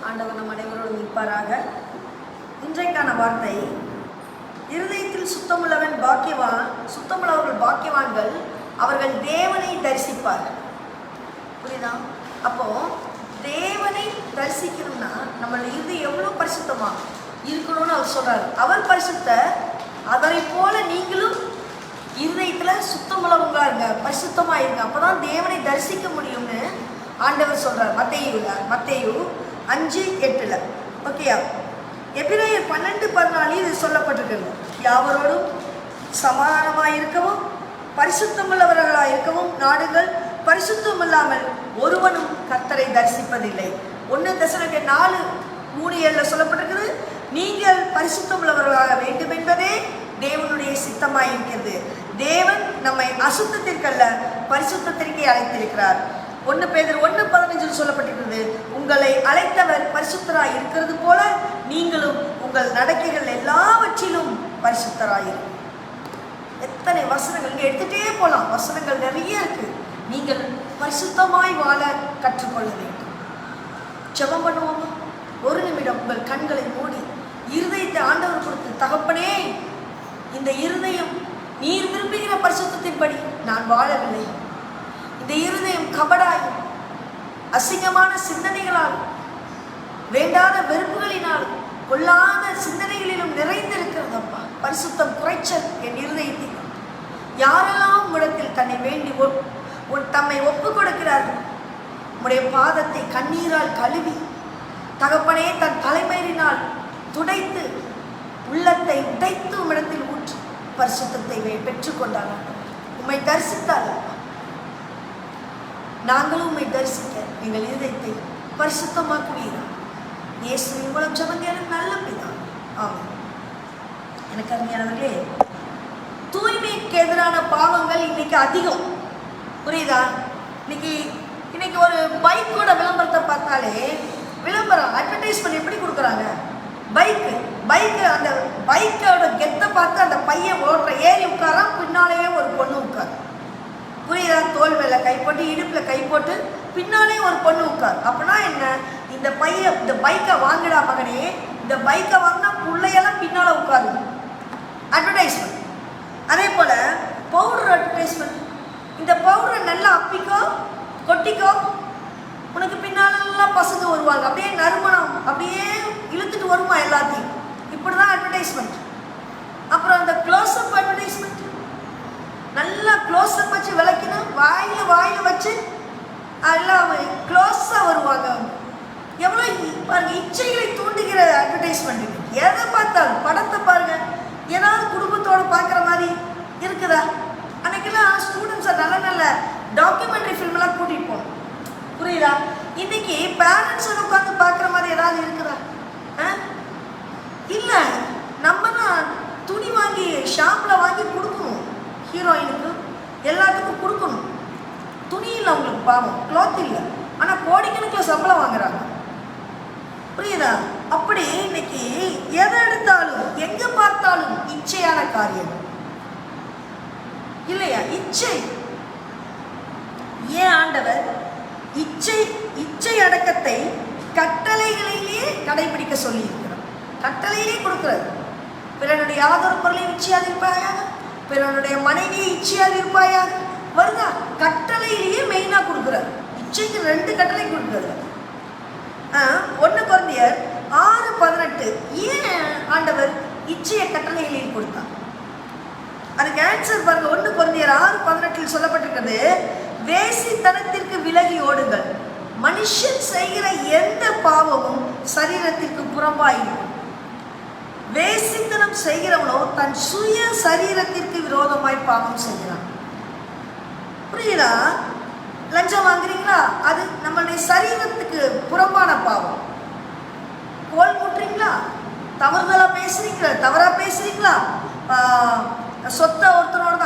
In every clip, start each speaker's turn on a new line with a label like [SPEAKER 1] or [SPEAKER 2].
[SPEAKER 1] ஆண்டவர் நம் அனைவரோடு இருப்பாராக. இன்றைக்கான வார்த்தை, இருதயத்தில் சுத்தமுள்ளவன் பாக்கியவான், சுத்தமுள்ளவர்கள் பாக்கியவான்கள், அவர்கள் தேவனை தரிசிப்பார். புரியுதா? அப்போ தேவனை தரிசிக்கணும்னா நம்ம இருதயம் எவ்வளோ பரிசுத்தமா இருக்கணும்னு அவர் சொல்றாரு. அவர் பரிசுத்த, அதனை போல நீங்களும் இருதயத்தில் சுத்தமுள்ளவங்களா இருங்க, பரிசுத்தமா இருங்க, அப்பதான் தேவனை தரிசிக்க முடியும்னு ஆண்டவர் சொல்றார். மத்தேயு 5:8. ஓகேயா? எபிரேயர் 12:14 இது சொல்லப்பட்டிருக்கிறது. யாவரோடும் சமாதானமாக இருக்கவும் பரிசுத்தமுள்ளவர்களாக இருக்கவும் நாடுகள், பரிசுத்தம் இல்லாமல் ஒருவனும் கர்த்தரை தரிசிப்பதில்லை. 1 தெசலோனிக்கேயர் 4:3-7 சொல்லப்பட்டிருக்கிறது. நீங்கள் பரிசுத்தம் உள்ளவர்களாக வேண்டும் என்பதே தேவனுடைய சித்தமாய் இருக்கிறது. தேவன் நம்மை அசுத்தத்திற்கல்ல பரிசுத்தத்திற்கே அழைத்திருக்கிறார். 1 பேதுரு 1:15 சொல்லப்பட்டிருக்கிறது. உங்களை அழைத்தவர் பரிசுத்தராய் இருக்கிறது போல நீங்களும் உங்கள் நடக்கைகள் எல்லாவற்றிலும் பரிசுத்தராயிருக்கும். எத்தனை வசனங்கள் இங்கே எடுத்துகிட்டே போகலாம், வசனங்கள் நிறைய இருக்கு. நீங்கள் பரிசுத்தமாய் வாழ கற்றுக்கொள்ள வேண்டும். ஜெபம் பண்ணுவோமா? ஒரு நிமிடம் உங்கள் கண்களை மூடி இருதயத்தை ஆண்டவர் கொடுத்து, தகப்பனே, இந்த இருதயம் நீர் விரும்புகிற பரிசுத்தத்தின்படி நான் வாழவில்லை. இந்த இருதயம் கபடாயும் அசிங்கமான சிந்தனைகளால், வேண்டாத வெறுப்புகளினால், கொள்ளாத சிந்தனைகளிலும் நிறைந்திருக்கிறதப்பா. பரிசுத்தம் குறைச்சல் என் இருதயத்தில். யாரெல்லாம் உம்மிடத்தில் தன்னை வேண்டி தம்மை ஒப்பு கொடுக்கிறார்கள், உம்முடைய பாதத்தை கண்ணீரால் கழுவி, தகப்பனே, தன் தலைமையினால் துடைத்து, உள்ளத்தை உடைத்து உம்மிடத்தில் ஊற்றி பரிசுத்தத்தை பெற்றுக்கொண்டார்கள். உம்மை தரிசித்தார்கள். நாங்களும் உம்மை தரிசிக்க எங்கள் இதயத்தை பரிசுத்தமாக்குவீர்கள். இயேசுவின் மூலம் ஜெபம் நல்ல பிதா, ஆமென். எனக்கு அருமையானவர்களே, தூய்மைக்கு எதிரான பாவங்கள் இன்னைக்கு அதிகம். புரியுதா? இன்னைக்கு ஒரு பைக்கோட விளம்பரத்தை பார்த்தாலே, விளம்பரம் அட்வர்டைஸ்மெண்ட் எப்படி கொடுக்குறாங்க? பைக்கு அந்த பைக்கோட கெத்தை பார்த்து அந்த பையன் ஓடுற ஏறி உட்காரான், பின்னாலேயே ஒரு பொண்ணு உட்கார். புரியுதா? தோல் மேல கை போட்டு, இடுப்புல கை போட்டு, பின்னாலே ஒரு பொண்ணு உட்கார். அப்படின்னா என்ன? இந்த பைக்கை வாங்கிடா மகனே, இந்த பைக்கை வாங்கினா பிள்ளையெல்லாம் பின்னால உட்காரு. அட்வர்டைஸ்மெண்ட். அதே போல பவுடர் அட்வர்டைஸ்மெண்ட். இந்த பவுடரை நல்லா அப்பிக்கோ, கொட்டிக்கோ, உனக்கு பின்னாலெல்லாம் பசங்க வருவாங்க, அப்படியே நறுமணம் அப்படியே இழுத்துட்டு வருமா எல்லாத்தையும். இப்படிதான் அட்வர்டைஸ்மெண்ட். அப்புறம் இந்த க்ளோஸ்அப் அட்வர்டைஸ்மெண்ட். நல்லா க்ளோஸ்அப் வச்சு விளக்கினா வாயில வச்சு எல்லாம் க்ளோஸாக வருவாங்க. எவ்வளோ பாருங்க, இச்சைகளை தூண்டுகிற அட்வர்டைஸ்மெண்ட். எதை பார்த்தாலும் படத்தை பாருங்க, ஏதாவது குடும்பத்தோடு பார்க்குற மாதிரி இருக்குதா? அன்னைக்கெல்லாம் ஸ்டூடெண்ட்ஸை நல்ல டாக்குமெண்ட்ரி ஃபில்மெல்லாம் கூட்டிகிட்டு போகணும். புரியுதா? இன்னைக்கு பேரண்ட்ஸை உட்காந்து பார்க்குற மாதிரி ஏதாவது இருக்குதா? இல்லை. நம்ம தான் துணி வாங்கி ஷாப்பில் வாங்கி கொடுக்கணும். ஹீரோயினுக்கு எல்லாத்துக்கும் கொடுக்கணும். துணி இல்லை அவங்களுக்கு, பாவம், கிளாத் இல்லை, ஆனால் கோடிக்கணக்கில் சம்பளம் வாங்குறாங்க. புரியுதா? அப்படி இன்னைக்கு எதை எடுத்தாலும் எங்கே பார்த்தாலும் இச்சையான காரியம் இல்லையா? இச்சை. ஏன் ஆண்டவர் இச்சை அடக்கத்தை கட்டளைகளிலேயே கடைபிடிக்க சொல்லி இருக்கிறார். கட்டளையிலே கொடுக்கிறார். பிறனுடைய யாதொரு பொருளையும் இச்சையாதிருப்பாயாக, பிறனுடைய மனைவியை இச்சையாதிருப்பாயாக வருதா? கட்டளையிலேயே மெயினாக கொடுக்குறார். இச்சைக்கு 2 கட்டளை கொடுக்குறாரு. 1 கொரிந்தியர் 6:18. ஏன் ஆண்டவர் இச்சைய கட்டளைகளில் கொடுத்தார்? அதுக்கு ஆன்சர் பாருங்க. 1 கொரிந்தியர் 6:18 சொல்லப்பட்டிருக்கிறது, வேசித்தனத்திற்கு விலகி ஓடுங்கள். மனுஷன் செய்கிற எந்த பாவமும் சரீரத்திற்கு புறம்பாயிருக்கும். வேசித்தனம் செய்கிறவனோ தன் சுய சரீரத்திற்கு விரோதமாய் பாவம் செய்கிறான். புரியுதா? லஞ்சம் வாங்குறீங்களா? அது நம்மளுடைய சரீரத்துக்கு புறம்பான பாவம். கோல் முட்டுறீங்களா? தவறா பேசுறீங்களா? சொத்தை ஒருத்தரோட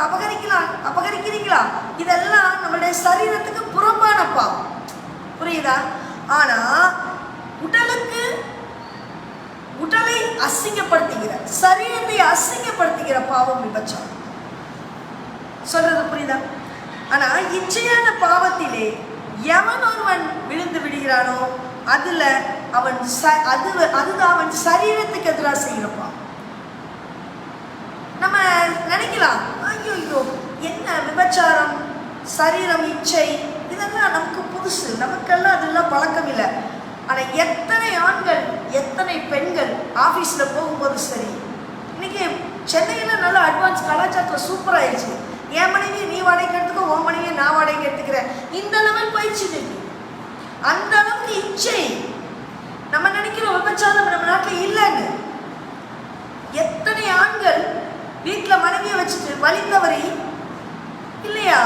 [SPEAKER 1] அபகரிக்கிறீங்களா? இதெல்லாம் நம்மளுடைய சரீரத்துக்கு புறம்பான பாவம். புரியுதா? ஆனா உடலை அசிங்கப்படுத்துகிற, சரீரத்தை அசிங்கப்படுத்துகிற பாவம் விபச்சாரம். சொல்றது புரியுதா? ஆனா இச்சையான பாவத்திலே எவன் ஒருவன் விழுந்து விடுகிறானோ அதுல அவன் அதுதான் அவன் சரீரத்துக்கு எதிராக செய்யறப்பா. நம்ம நினைக்கலாம், ஐயோ என்ன விபச்சாரம், சரீரம், இச்சை, இதெல்லாம் நமக்கு புதுசு, நமக்கெல்லாம் அதெல்லாம் பழக்கம் இல்லை. ஆனா எத்தனை ஆண்கள் எத்தனை பெண்கள் ஆபீஸ்ல போகும்போது சரி, இன்னைக்கு சென்னையில நல்ல அட்வான்ஸ் கலாச்சாரத்தில் சூப்பர் ஆயிடுச்சு. என் மனைவியை நீ வாடகைக்கு எடுத்துக்கோ, உன் மனைவியை நான் வாடகைக்கு எடுத்துக்கிறேன், இந்த லெவல் போயிடுச்சு இன்னைக்கு. அந்த அளவுக்கு இச்சை. நம்ம நினைக்கிறோம் விபச்சாரம் நம்ம நாட்டில் இல்லைன்னு. எத்தனை ஆண்கள் வீட்டில் மனைவியை வச்சுட்டு வழி தவறி இல்லையா,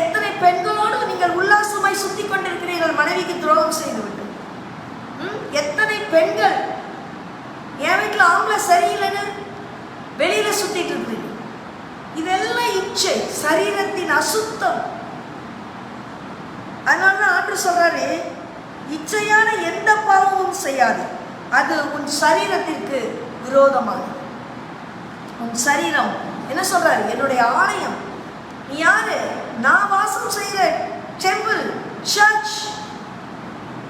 [SPEAKER 1] எத்தனை பெண்களோடு நீங்கள் உல்லாசமாய் சுத்தி கொண்டிருக்கிறீர்கள் மனைவிக்கு துரோகம் செய்துவிட்டு. எத்தனை பெண்கள் என் வீட்டில் ஆம்பளை சரியில்லைன்னு வெளியில சுத்திட்டு இருக்கிறீங்க. இதெல்லாம் இச்சை, சரீரத்தின் அசுத்தம். அதனாலதான் ஆண்டவர் சொல்றாரு, இச்சையான எந்த பாவமும் செய்யாது, அது உன் சரீரத்திற்கு விரோதமானது. உன் சரீரம் என்ன சொல்றாரு, என்னுடைய ஆலயம். நீ யாரு? நான் வாசம் செய்கிற டெம்பிள், சர்ச்.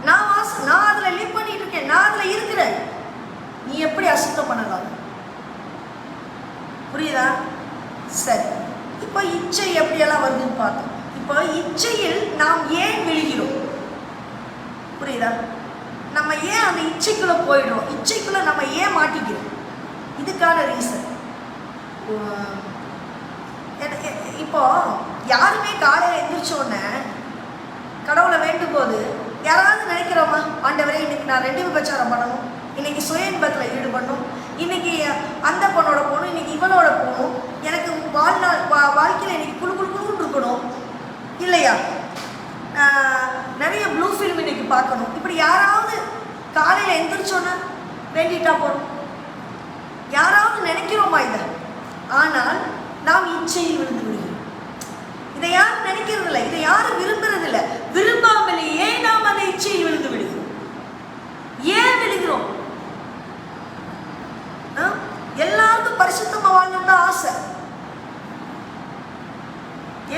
[SPEAKER 1] நான் அதுல லிவ் பண்ணிட்டு இருக்கேன், நான் அதுல இருக்கிறேன். நீ எப்படி அசுத்தம் பண்ணலாம்? புரியுதா? சரி, இப்போ இச்சை எப்படியெல்லாம் வருதுன்னு பார்த்தோம். இப்போ இச்சையில் நாம் ஏன் விழுகிறோம்? புரியுதா? நம்ம ஏன் அந்த இச்சைக்குள்ள போயிடுறோம், இச்சைக்குள்ள நம்ம ஏன் மாட்டிக்கிறோம்? இதுக்கான ரீசன், இப்போ யாருமே காலையில் எந்திரிச்ச உடனே கடவுளை வேண்டும் போது யாராவது நினைக்கிறோமா, ஆண்டவரே இன்னைக்கு நான் 2 விபச்சாரம் பண்ணணும், இன்னைக்கு சுய இன்பத்தில் ஈடுபடணும், இன்னைக்கு அந்த பொண்ணோட போகணும், இன்னைக்கு இவனோட போகணும், எனக்கு வாழ்க்கையில் இன்னைக்கு குழு குழு குழுன்னு இருக்கணும் இல்லையா, நிறைய ப்ளூ ஃபில்ம் இன்னைக்கு பார்க்கணும், இப்படி யாராவது காலையில் எந்திரிச்சோன்னா வேண்டிட்டா போகணும், யாராவது நினைக்கிறோமா இதை? ஆனால் நாம் இச்சையில் விழுந்து விடுகிறோம். இதை யாரும் நினைக்கிறது இல்லை, இதை யாரும் விரும்புறது இல்லை. விரும்பாமலேயே நாம் அந்த இச்சையில் விழுந்து விடுகிறோம். ஏன் விழுகிறோம்? எல்லாருக்கும் பரிசுத்தமா வாழணும்னு ஆசை.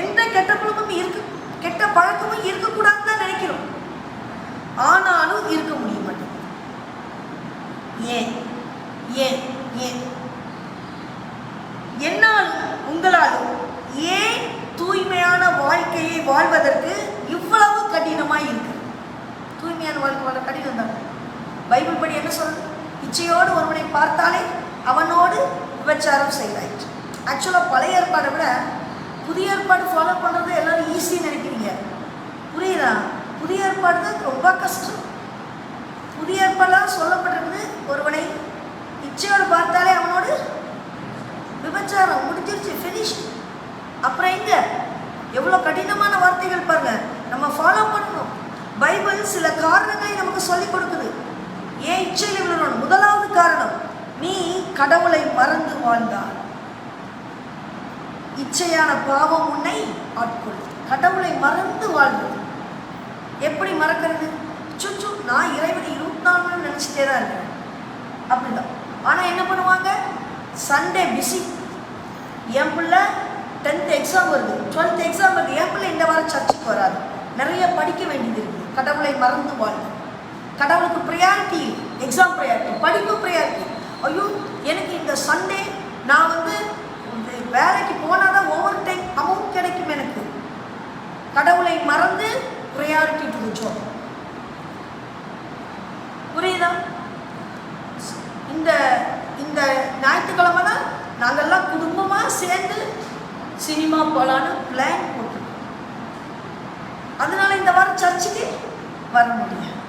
[SPEAKER 1] எந்த கெட்ட பழக்கமும் இருக்கக்கூடாதுன்னு தான் நினைக்கிறோம். ஆனாலும் இருக்க முடிய மாட்டேங்குது. ஏன் ஏன் ஏன் என்னாலும் உங்களாலும் ஏன் தூய்மையான வாழ்க்கையை வாழ்வதற்கு இவ்வளவு கடினமாய் இருக்கு? தூய்மையான வாழ்க்கை வாழ கடினம் தான். பைபிள் படி என்ன சொல்றது? இச்சையோடு ஒருவனை பார்த்தாலே அவனோடு விபச்சாரம் செய்தாயிற்று. ஆக்சுவலாக பழைய ஏற்பாடை விட புதிய ஏற்பாடு ஃபாலோ பண்ணுறது எல்லாரும் ஈஸின்னு நினைக்கிறீங்க. புரியுதா? புதிய ஏற்பாடு தான் ரொம்ப கஷ்டம். புதிய ஏற்பாடுலாம் சொல்லப்பட்டிருக்குது, ஒருவனை இச்சையோடு பார்த்தாலே அவனோடு விபச்சாரம், முடிஞ்சிருச்சு, ஃபினிஷ். அப்புறம் எங்க எவ்வளோ கடினமான வார்த்தைகள் பாருங்க. நம்ம ஃபாலோ பண்ணணும். பைபிள் சில காரணங்களை நமக்கு சொல்லிக் கொடுக்குது ஏன் இச்சையில் விழணும். முதலாவது காரணம், நீ கடவுளை மறந்து வாழ்ந்தால் இச்சையான பாவம் உன்னை ஆட்கொள்ளும். கடவுளை மறந்து வாழ்வது. எப்படி மறக்கிறது? சுச்சு நான் இறைவனை 24 மணி நினைச்சிட்டே தான் இருக்கிறேன் அப்படிதான். ஆனால் என்ன பண்ணுவாங்க, சண்டே பிஸி, என் பிள்ளை 10th எக்ஸாம் வருது, 12th எக்ஸாம் வருது, என் பிள்ளை இந்த வாரம் சர்ச்சுக்கு வராது, நிறைய படிக்க வேண்டியது இருக்குது. கடவுளை மறந்து வாழ்ந்து, கடவுளுக்கு ப்ரையாரிட்டி, எக்ஸாம் ப்ரையாரிட்டி, படிப்பு ப்ரையாரிட்டி. ஐயோ எனக்கு இந்த சண்டே நான் வேலைக்கு போனால் தான் ஓவர் டைம் அமௌண்ட் கிடைக்கும் எனக்கு. கடவுளை மறந்து ப்ரையாரிட்டி டு தி ஜாப். புரியுதா? இந்த இந்த ஞாயிற்றுக்கிழமை தான் நாங்கள்லாம் குடும்பமாக சேர்ந்து சினிமா போகலான்னு பிளான் போட்டுருக்கோம். அதனால இந்த வாரம் சர்ச்சுக்கு வர முடியாது.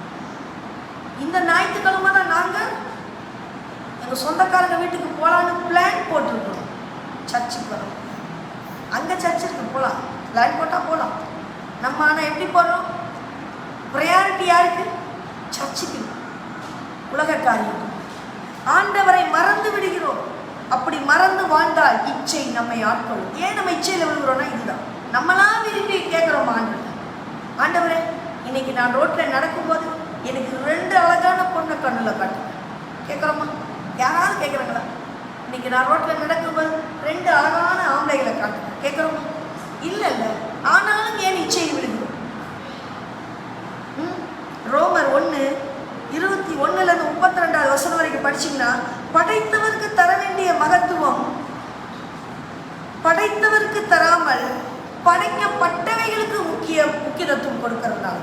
[SPEAKER 1] இந்த ஞாயிற்றுக்கிழமை தான் நாங்கள் எங்கள் சொந்தக்காரங்க வீட்டுக்கு போகலான்னு பிளான் போட்டிருக்கிறோம். சர்ச்சுக்கு வரோம், அங்கே சர்ச்சுக்கு போகலாம், பிளான் போட்டால் போகலாம். நம்ம ஆனால் எப்படி போகிறோம்? ப்ரையாரிட்டி யாருக்கு? சர்ச்சுக்கு, உலக காரியம். ஆண்டவரை மறந்து விடுகிறோம். அப்படி மறந்து வாழ்ந்தால் இச்சை நம்மை ஆட்கொள்ளும். ஏன் நம்ம இச்சையில் விழுகிறோம்னா இதுதான். நம்மளாம் விரும்பி கேட்குறோம் ஆண்டவரே இன்னைக்கு நான் ரோட்டில் நடக்கும்போது எனக்கு 2 அழகான பொண்ணை கண்ணில் காட்டுங்க. கேட்குறோமா? யாராவது கேட்குறாங்களா? இன்னைக்கு நான் ரோட்டில் நடக்கும்போது 2 அழகான ஆம்பளைகளை காட்டுங்க. கேட்குறோமா? இல்லை இல்லை. ஆனாலும் ஏன் இச்சையில் விழுகிறோம்? ரோமர் 1 31-32 வரைக்கும் படிச்சீங்கன்னா, படைத்தவருக்கு தர வேண்டிய மகத்துவம் படைத்தவருக்கு தராமல் படைக்கப்பட்டவைகளுக்கு முக்கியத்துவம் கொடுக்கறதுனால.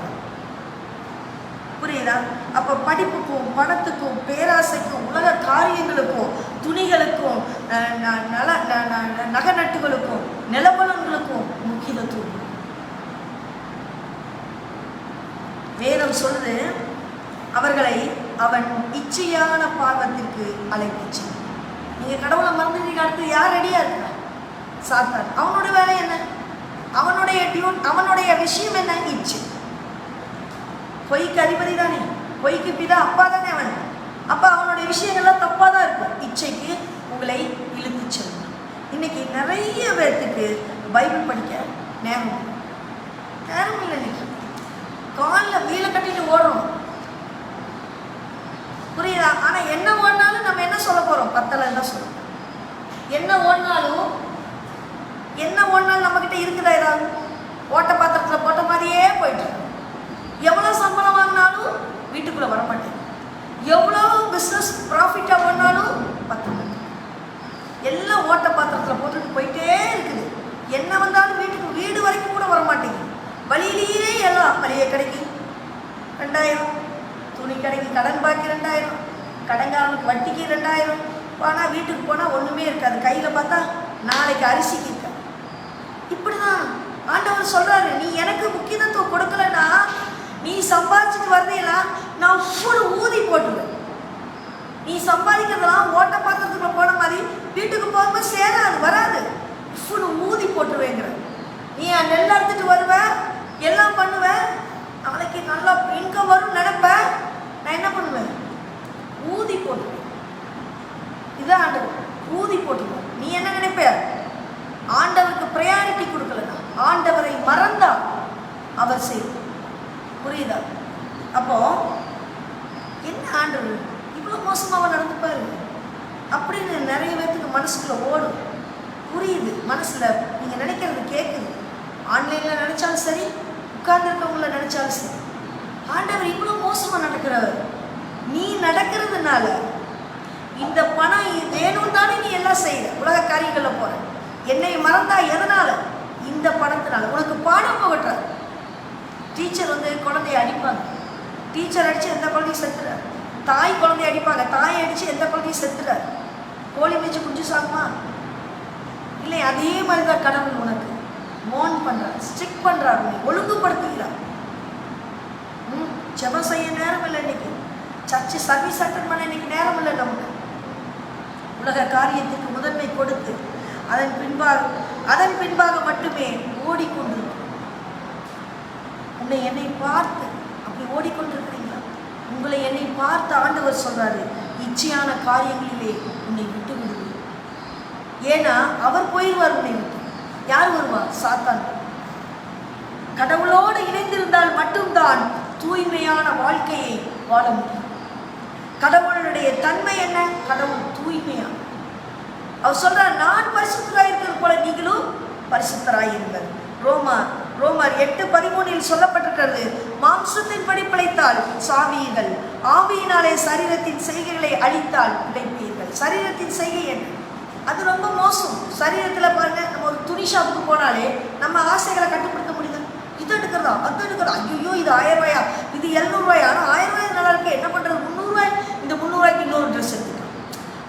[SPEAKER 1] புரியுதா? அப்ப படிப்புக்கும் பணத்துக்கும் பேராசைக்கும் உலக காரியங்களுக்கும் துணிகளுக்கும் நகை நட்டுகளுக்கும் நிலபலங்களுக்கும் முக்கியத்துவம். வேதம் சொல்லுது, அவர்களை அவன் இச்சையான பாவத்திற்கு அழைப்பிச்சு. நீங்க கடவுளை மறந்துட்டீங்க, அடுத்து யார் ரெடியா இருக்கா? சாத்தான். அவனோட வேலை என்ன? அவனுடைய விஷயம் என்ன? இச்சை. பொய்க்கு அதிபதி தானே, பொய்க்கு பிதா அப்பா தானே அவன். அப்ப அவனுடைய விஷயங்கள்லாம் தப்பா தான் இருக்கும். இச்சைக்கு உங்களை இழுத்து செல்லும். இன்னைக்கு நிறைய பேர்த்துக்கு பைபிள் படிக்க நேரம் இல்லை. இன்னைக்கு காலில் வீலை கட்டிட்டு ஓடுறோம், புரியுதா? ஆனா என்ன ஓடினாலும் நம்ம என்ன சொல்ல போறோம்? பத்தலன்னு தான் சொல்லுவோம். என்ன ஓடினாலும் நம்ம கிட்ட இருக்குதா? ஏதாவது ஓட்ட பாத்திரத்துல போட்ட மாதிரியே போயிட்டு. எவ்வளவு சம்பளம் வாங்கினாலும் வீட்டுக்குள்ள வர மாட்டேன். எவ்வளவு பிசினஸ் ப்ராஃபிட்டா ஓடினாலும் பத்த மாட்டேன். எல்லாம் ஓட்ட பாத்திரத்துல போட்டுட்டு போயிட்டே இருக்குது. என்ன வந்தாலும் வீடு வரைக்கும் கூட வர மாட்டேங்குது. வழியிலேயே எல்லாம் மளிகை கடைக்கு 2000, துணி கடைக்கு கடன் பாக்கி 2000, கடன்காரனுக்கு வட்டிக்கு 2000. ஆனால் வீட்டுக்கு போனால் ஒன்றுமே இருக்காது. கையில் பார்த்தா நாளைக்கு அரிசிக்கு இருக்காது. இப்படிதான் ஆண்டவர் சொல்றாரு, நீ எனக்கு முக்கியத்துவம் கொடுக்கலன்னா, நீ சம்பாதிச்சுட்டு வர்றீங்களா, நான் ஃபுல் ஊதி போட்டுருவேன். நீ சம்பாதிக்கிறதெல்லாம் ஓட்ட பாத்திரத்துக்குள்ள போன மாதிரி வீட்டுக்கு போகும்போது சேராது, வராது. ஃபுல் ஊதி போட்டுருவேங்கிற. நீ நெல் அறுத்துட்டு வருவ, எல்லாம் பண்ணுவ, நாளைக்கு நல்லா இன்கம் வரும் நினைப்ப, நான் என்ன பண்ணுவேன்? ஊதி போட்டுருவேன். இதான் ஆண்டவர், ஊதி போட்டுருவேன். நீ என்ன நினைப்ப? ஆண்டவருக்கு ப்ரையாரிட்டி கொடுக்கலனா, ஆண்டவரை மறந்தா அவர் செய்வார். புரியுதா? அப்போ என்ன ஆண்டவர் இவ்வளோ மோசமாக நடந்துப்பாரு அப்படின்னு நிறைய பேருக்கு மனசுக்குள்ள ஓடும். புரியுது, மனசுல நீங்க நினைக்கிறது கேட்குது. ஆன்லைன்ல நினைச்சாலும் சரி, உட்கார்ந்துருக்கவங்கள நினைச்சாலும் சரி, ஆண்டவர் இவ்வளோ மோசமா நடக்கிறவர். நீ நடக்கிறதுனால இந்த பணம் வேணும் தானே நீ எல்லாம் செய்யற, உலக காரியங்கள்ல போற. என்னை மறந்தா எதனால? இந்த பணத்தினால. உனக்கு பாடம் போகட்டார். டீச்சர் குழந்தைய அடிப்பாங்க, டீச்சர் அடிச்சு எந்த குழந்தையும் செத்துறார். தாய் குழந்தைய அடிப்பாங்க, தாயை அடிச்சு எந்த குழந்தையும் செத்துறார். கோழி மேய்ச்சி குஞ்சு சாகுமா? இல்லை, அதே மாதிரிதான் கடவுள் உனக்கு மோன் பண்றார், ஸ்ட்ரிக் பண்றார், நீ ஒழுங்குபடுத்துகிறார். ஜெபம் செய்ய நேரம் இல்லை இன்னைக்கு, சர்ச்சு சர்வீஸ் அட்டன் பண்ண இன்னைக்கு நேரம் இல்லை. நமக்கு உலக காரியத்துக்கு முதன்மை கொடுத்து அதன் பின்பாக மட்டுமே ஓடிக்கொண்டிருக்கும். உன்னை என்னை பார்த்து அப்படி ஓடிக்கொண்டிருக்கிறீங்களா? உங்களை என்னை பார்த்து ஆண்டவர் சொல்றாரு, இச்சையான காரியங்களிலே உன்னை விட்டு விடுவேன். ஏன்னா அவர் போயிடுவார் உன்னை விட்டு. யார் வருவார்? சாத்தான். கடவுளோடு இணைந்திருந்தால் மட்டும்தான் தூய்மையான வாழ்க்கையை வாழ முடியும். கடவுளுடைய தன்மை என்ன? கடவுள் தூய்மையா. அவர் சொல்றார், நான் பரிசுத்தராயிருக்கிறது போல நீங்களும் பரிசுத்தராயிருங்கள். ரோமர் 8:13 சொல்லப்பட்டிருக்கிறது, மாம்சத்தின் படி பிழைத்தால் சாவீர்கள், ஆவியினாலே சரீரத்தின் செய்கைகளை அழித்தால் பிழைப்பீர்கள். சரீரத்தின் செய்கை என்ன? அது ரொம்ப மோசம். சரீரத்தில் பாருங்க, நம்ம ஒரு துணி ஷாப்புக்கு போனாலே நம்ம ஆசைகளை கட்டுப்படுத்த முடியுது. இது எடுக்கிறதா, அது எடுக்கிறதா, ஐயோ இது 1000 ரூபாயா, இது 700 ரூபாயா, ஆனால் 1000 ரூபாய் நல்லா இருக்கு, என்ன பண்றது, 300 ரூபாய், இந்த 300 ரூபாய்க்கு இன்னொரு ட்ரெஸ் எடுத்துக்கலாம்.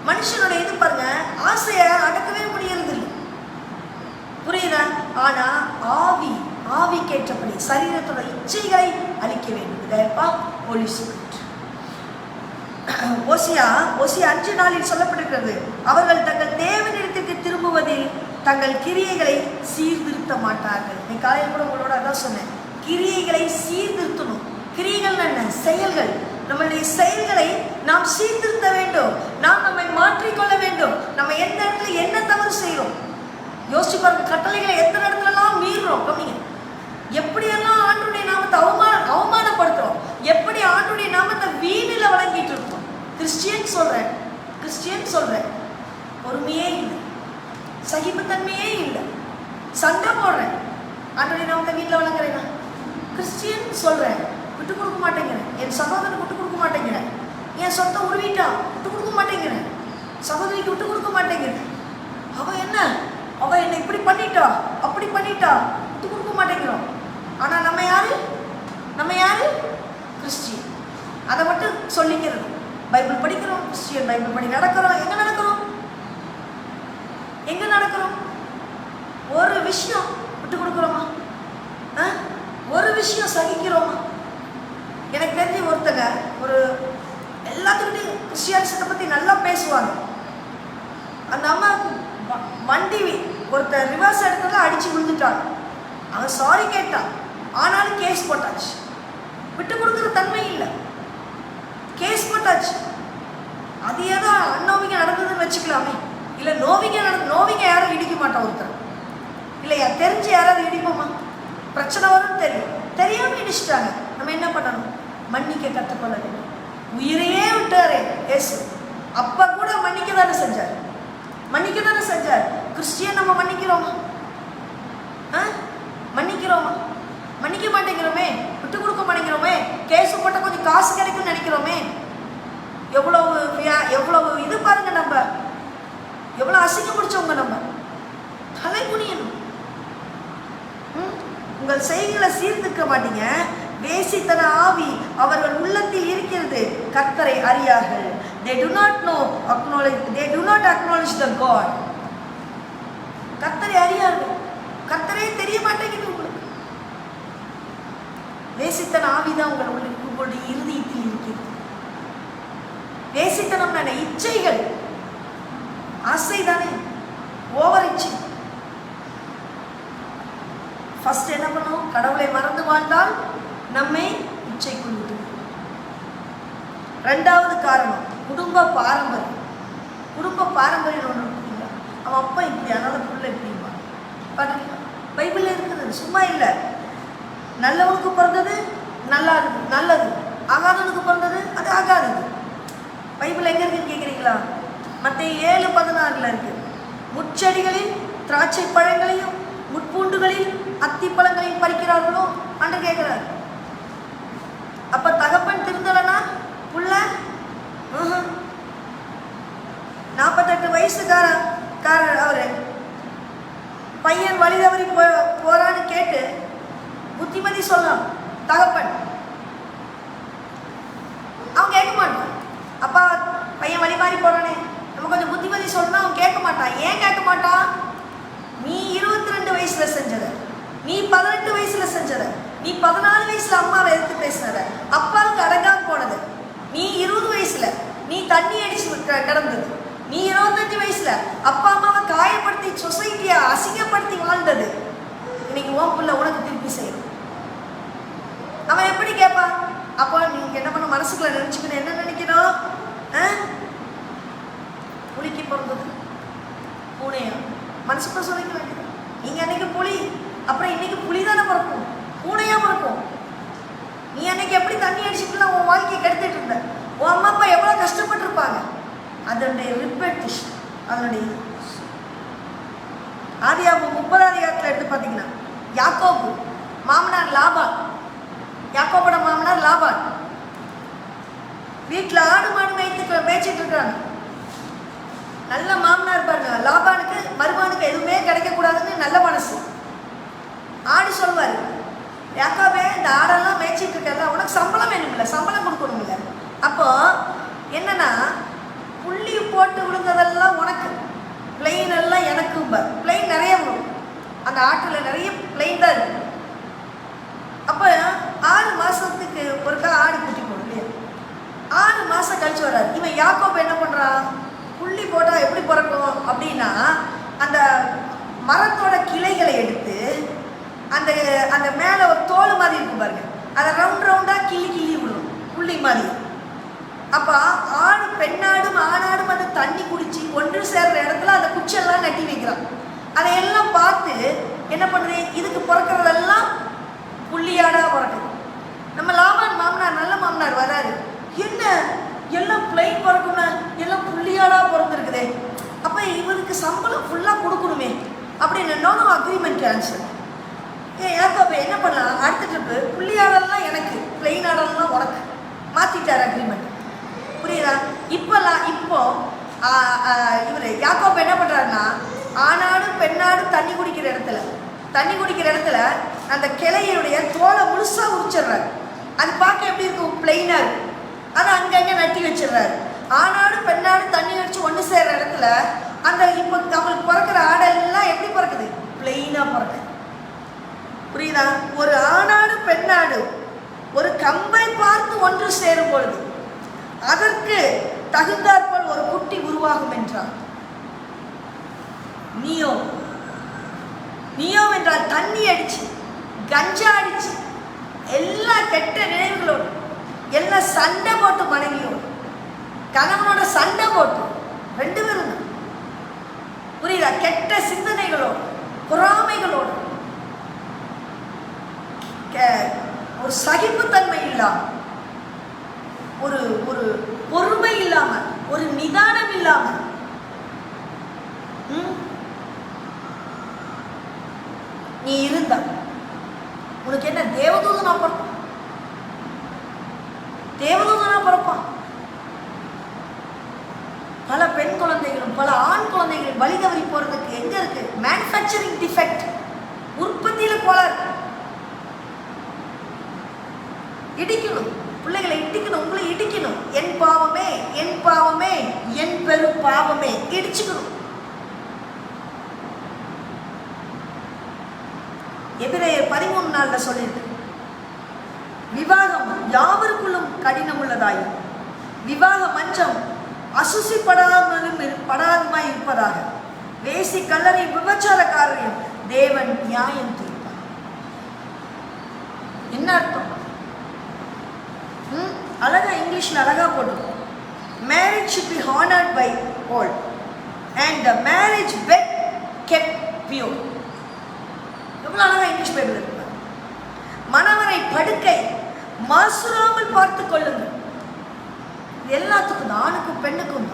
[SPEAKER 1] மனுஷனுடைய இது பாருங்க, ஆசையை அடக்கவே முடியறது இல்லை. புரியுதா? ஆனா ஆவி கேட்டபடி சரீரத்தோட இச்சைகளை அழிக்க வேண்டும். இதப்பா போலீஸ் ஓசியா 5:4 சொல்லப்பட்டிருக்கிறது, அவர்கள் தங்கள் தேவனிடத்திற்கு திரும்புவதில் தங்கள் கிரியைகளை சீர்திருத்த மாட்டார்கள். நீ காலையில் கூட உங்களோட அதான் சொன்னேன், கிரியைகளை சீர்திருத்தணும். கிரியைகள் என்ன? செயல்கள். நம்மளுடைய செயல்களை நாம் சீர்திருத்த வேண்டும். நாம் நம்மை மாற்றிக்கொள்ள வேண்டும். நம்ம எந்த இடத்துல என்ன தவறு செய்யறோம் யோசிச்சு பாருங்க. கட்டளைகளை எத்தனை இடத்துலலாம் மீறுறோம். கவனிங்க, எப்படியெல்லாம் ஆண்டுடைய நாமத்தை அவமானப்படுத்துறோம், எப்படி ஆண்டுடைய நாமத்தை வீணில் வழங்கிட்டு இருக்கோம். கிறிஸ்டியன் சொல்றேன், பொறுமையே இல்லை, சகிப்புத்தன்மையே இல்லை, சண்டை போடுறேன், ஆண்டுடைய நாமத்தை வீட்டில் வழங்குறேன்னா. கிறிஸ்டியன் சொல்றேன், விட்டு கொடுக்க மாட்டேங்கிறேன், என் சகோதரனை விட்டு கொடுக்க மாட்டேங்கிறேன். என் சொத்தை உருவிட்டான், விட்டு கொடுக்க மாட்டேங்கிறேன். சகோதரிக்கு விட்டு கொடுக்க மாட்டேங்கிறேன். அவன் என்னை இப்படி பண்ணிட்டா, அப்படி பண்ணிட்டா, விட்டு கொடுக்க மாட்டேங்கிறோம். ஆனால் நம்ம யாரு கிறிஸ்டியன். அதை மட்டும் சொல்லிக்கிறது. பைபிள் படிக்கிறோம், கிறிஸ்டியன் பைபிள் படி நடக்கிறோம். எங்க நடக்கிறோம்? ஒரு விஷயம் விட்டு கொடுக்குறோமா? ஒரு விஷயம் சகிக்கிறோமா? எனக்கு தெரிஞ்ச ஒருத்தங்க ஒரு எல்லாத்துக்கிட்டையும் கிறிஸ்டியானிசத்தை பற்றி நல்லா பேசுவாங்க. அந்த அம்மாவுக்கு வண்டி ஒருத்தர் ரிவர்ஸ் எடுத்ததை அடித்து விழுந்துட்டாங்க. அவன் சாரி கேட்டான், ஆனாலும் கேஸ் போட்டாச்சு. விட்டு கொடுக்குற தன்மை இல்லை, கேஸ் போட்டாச்சு. அது ஏதோ அந்நோவிங்க நடந்ததுன்னு வச்சுக்கலாமே. இல்லை நோவிங்க யாரும் இடிக்க மாட்டான் ஒருத்தர் இல்லையா? தெரிஞ்சு யாராவது இடிப்போமா? பிரச்சனை வரும்னு தெரியாமல் இடிச்சிட்டாங்க. நம்ம என்ன பண்ணணும்? மன்னிக்க கற்றுக்கொள்ள வேண்டும். உயிரையே விட்டாரே இயேசு, அப்போ கூட மன்னிக்க தானே செஞ்சார். கிறிஸ்டியன் நம்ம மன்னிக்கிறோமா? மன்னிக்க மாட்டேங்கிறோமே, விட்டு கொடுக்க மாட்டேங்கிறோமே. கேஸ் போட்ட கொஞ்சம் காசு கிடைக்கும்னு நினைக்கிறோமே. எவ்வளவு இது பாருங்க, நம்ம எவ்வளவு அசிங்கம் பிடிச்சவங்க. நம்ம தலை குனியணும். உங்கள் செய்திகளை சீர்திருக்க மாட்டீங்க. வேசித்தன ஆவி அவர்கள் உள்ளத்தில் இருக்கிறது, கர்த்தரை அறியார்கள். They do not acknowledge the God. கர்த்தரை அறியார்கள். கர்த்தரே தெரிய மாட்டேங்குது உங்களுக்கு. வேசித்தன ஆவிதான் உங்களுடைய இருதயத்தில் இருக்கிறது. வேசித்தனம் தானே, இச்சைகள், ஆசை தானே, ஓவர் இச்சை. ஃபர்ஸ்ட் என்ன பண்ணும்? கடவுளை மறந்து வாழ்ந்தால் நம்மை இச்சைக்குள் விடும். ரெண்டாவது காரணம் குடும்ப பாரம்பரியம். ஒன்று இருக்குங்களா? அவன் அப்பா இப்படி, அதனால புள்ள இப்படிமா பார்த்தீங்களா? பைபிளில் இருக்குது, சும்மா இல்லை. நல்லவனுக்கு பிறந்தது நல்லது, ஆகாதவனுக்கு பிறந்தது அது ஆகாதது. பைபிள் எங்க இருக்குன்னு கேட்குறீங்களா? மத்தேயு 7:16 இருக்கு. முட்செடிகளில் திராட்சை பழங்களையும் முட்பூண்டுகளில் அத்தி பழங்களையும் பறிக்கிறார்களோ என்று கேட்கிறார். அப்ப தகப்பன் திருந்தலனா புள்ள 48 வயசுக்காரர் அவரு பையன் வழி தவறி போறான்னு கேட்டு புத்திமதி சொல்லலாம் தகப்பன். அவன் கேட்க மாட்டான். அப்பா பையன் வழி மாறி போறானே, நம்ம கொஞ்சம் புத்திமதி சொல்லணும். அவன் கேட்க மாட்டான். ஏன் கேட்க மாட்டான்? நீ 22 வயசுல செஞ்சத, நீ 18 வயசுல செஞ்சத, நீ 14 வயசுல அம்மாவை எடுத்து பேசினத, அப்பாவுக்கு அடங்காம போனது, நீ 20 வயசுல நீ தண்ணி அடிச்சு கிடந்தது, நீ 25 வயசுல அப்பா அம்மாவை காயப்படுத்தி சொசைட்டியை அசிங்கப்படுத்தி வாழ்ந்தது, இன்னைக்கு உன் பிள்ளை உனக்கு திருப்பி செய்யணும். அவன் எப்படி கேட்பான்? அப்போ நீங்க என்ன பண்ண, மனசுக்குள்ள நினைச்சுக்கணும். என்ன நினைக்கணும்? புலிக்கு பிறந்தது பூனையா? மனசுக்குள்ள சொல்லிக்க வேண்டியது. நீங்க அன்னைக்கு புலி, அப்புறம் இன்னைக்கு புலி தானே பிறக்கும், பூனையா பிறக்கும். நீ அன்னைக்கு எப்படி தண்ணி அடிச்சுட்டுலாம் உன் வாழ்க்கையை கெடுத்துட்டு இருந்த, உன் அம்மா அப்பா எவ்வளவு கஷ்டப்பட்டிருப்பாங்க. அதனுடைய ரிப்பெட்டிஷன், அதனுடைய ஆதியாகமம் 30ஆம் அதிகாரத்தில் எடுத்து பார்த்தீங்கன்னா, யாக்கோபு மாமனார் லாபான், யாக்கோபோட மாமனார் லாபான் வீட்டில் ஆடு மாடு மேய்ச்சிட்டு இருக்காங்க. நல்ல மாமனார் பாருங்க. லாபானுக்கு மருமானுக்கு எதுவுமே கிடைக்கக்கூடாதுன்னு நல்ல மனசு. ஆடு சொல்வார், யாக்கோபே இந்த ஆடெல்லாம் மேய்ச்சிட்டு இருக்கல, உனக்கு சம்பளம் வேணும்ல, சம்பளம் கொடுக்கணும்ல. அப்போ என்னன்னா, புள்ளி போட்டு விழுந்ததெல்லாம் உனக்கு, பிளெயின் எல்லாம் எனக்கு. பிளெயின் நிறைய விடும், அந்த ஆட்டில் நிறைய பிளெயின் தான் இருக்கு. அப்போ 6 மாதத்துக்கு ஒருக்கா ஆடு குட்டி போடும் இல்லையா? 6 மாதம் கழிச்சு வராது. இவன் யாக்கோபு என்ன பண்ணுறான்? புள்ளி போட்டால் எப்படி பிறக்கும் அப்படின்னா, அந்த மரத்தோட கிளைகளை எடுத்து அந்த அந்த மேலே ஒரு தோல் மாதிரி இருக்கும் பாருங்க, அதை ரவுண்டாக கிள்ளி விடும் புள்ளி மாதிரி. அப்போ ஆடு, பெண்ணாடும் ஆணாடும் அந்த தண்ணி குடிச்சு ஒன்று சேர்ற இடத்துல அந்த குச்செல்லாம் நட்டி வைக்கிறான். அதையெல்லாம் பார்த்து என்ன பண்ணுது, இதுக்கு பிறக்கிறதெல்லாம் புள்ளியாடா பிறக்குது. நம்ம லாபான் மாமனார், நல்ல மாமனார் வராரு, என்ன எல்லாம் பிளைன் பிறக்கும்னா எல்லாம் புள்ளியாடா பிறந்திருக்குதே, அப்போ இவருக்கு சம்பளம் ஃபுல்லாக கொடுக்கணுமே அப்படின்னு நோ அக்ரிமெண்ட் கேன்சல். யாக்கோபு என்ன பண்ணலாம், அடுத்த ட்ரிப்பு புள்ளி ஆடலாம் எனக்கு, பிளெயின் ஆடலாம் உனக்கு மாற்றிட்டார் அக்ரிமெண்ட். புரியுதா? இப்போ இவர் யாக்கோபு என்ன பண்றாருன்னா, ஆணாடு பெண்ணாடு தண்ணி குடிக்கிற இடத்துல அந்த கிளையுடைய தோலை முழுசா உரிச்சிடுறாரு. அது பார்க்க எப்படி இருக்கும், பிளெயினா இருக்கும். அதை அங்கங்க நட்டி வச்சிடுறாரு. ஆணாடு பெண்ணாடு தண்ணி வச்சு ஒன்று சேர்ற இடத்துல அந்த இப்போ அவங்களுக்கு பிறக்கிற ஆடெல்லாம் எப்படி பிறக்குது, பிளெயினா பிறக்குது. புரியுதா? ஒரு ஆணாடு பெண்ணாடு ஒரு கம்பை பார்த்து ஒன்று சேரும் பொழுது அதற்கு தகுந்தாற்போல் ஒரு குட்டி உருவாகும் என்றார். நீயோ என்றால் தண்ணி அடிச்சு, கஞ்சா அடிச்சு, எல்லா கெட்ட நினைவுகளோடு, எல்லாம் சண்டை போட்டு, மனைவியோடு கணவனோட சண்டை போட்டு, 2 பேரும் புரியுதா, கெட்ட சிந்தனைகளோடு, பொறாமைகளோடு, ஒரு சகிப்புத்தன்மை இல்லாம, ஒரு ஒரு பொறுமை இல்லாம, ஒரு நிதானம் இல்லாம, நீ இருந்த உனக்கு என்ன தேவதூதனா பிறப்பான்? தேவதூதனா பிறப்பான். பல பெண் குழந்தைகளும் பல ஆண் குழந்தைகளும் வழி தவறி போறதுக்கு எங்க இருக்கு? மேனுஃபேக்சரிங் டிஃபெக்ட், உற்பத்தியில கோளாறு. இடிக்கணும், பிள்ளைகளை இடிக்கணும், உங்களை இடிக்கணும். என் பாவமே, என் பாவமே, என் பெரும் பாவமே, இடிச்சுக்கணும். எபிரேயர் 13:4 சொல்லியிருக்கு, விவாகம் யாவருக்குள்ளும் கடினம் உள்ளதாயும் விவாக மஞ்சம் படாதுமாய் இருப்பதாக, வேசி கல்லறை விபச்சாரக்காரரையும் தேவன் நியாயம் தீர்ப்பார். என்ன அர்த்தம்? அழகா இங்கிலீஷ்ல அழகா போட்டு, marriage should be honored by all and the marriage bed kept pure. எவ்வளவு அழகா இங்கிலீஷ் பைபிள் இருக்கு. மணவரை படுக்கை மாசுராமல் பார்த்து கொள்ளுங்கள். எல்லாத்துக்கும், ஆணுக்கும் பெண்ணுக்கும்.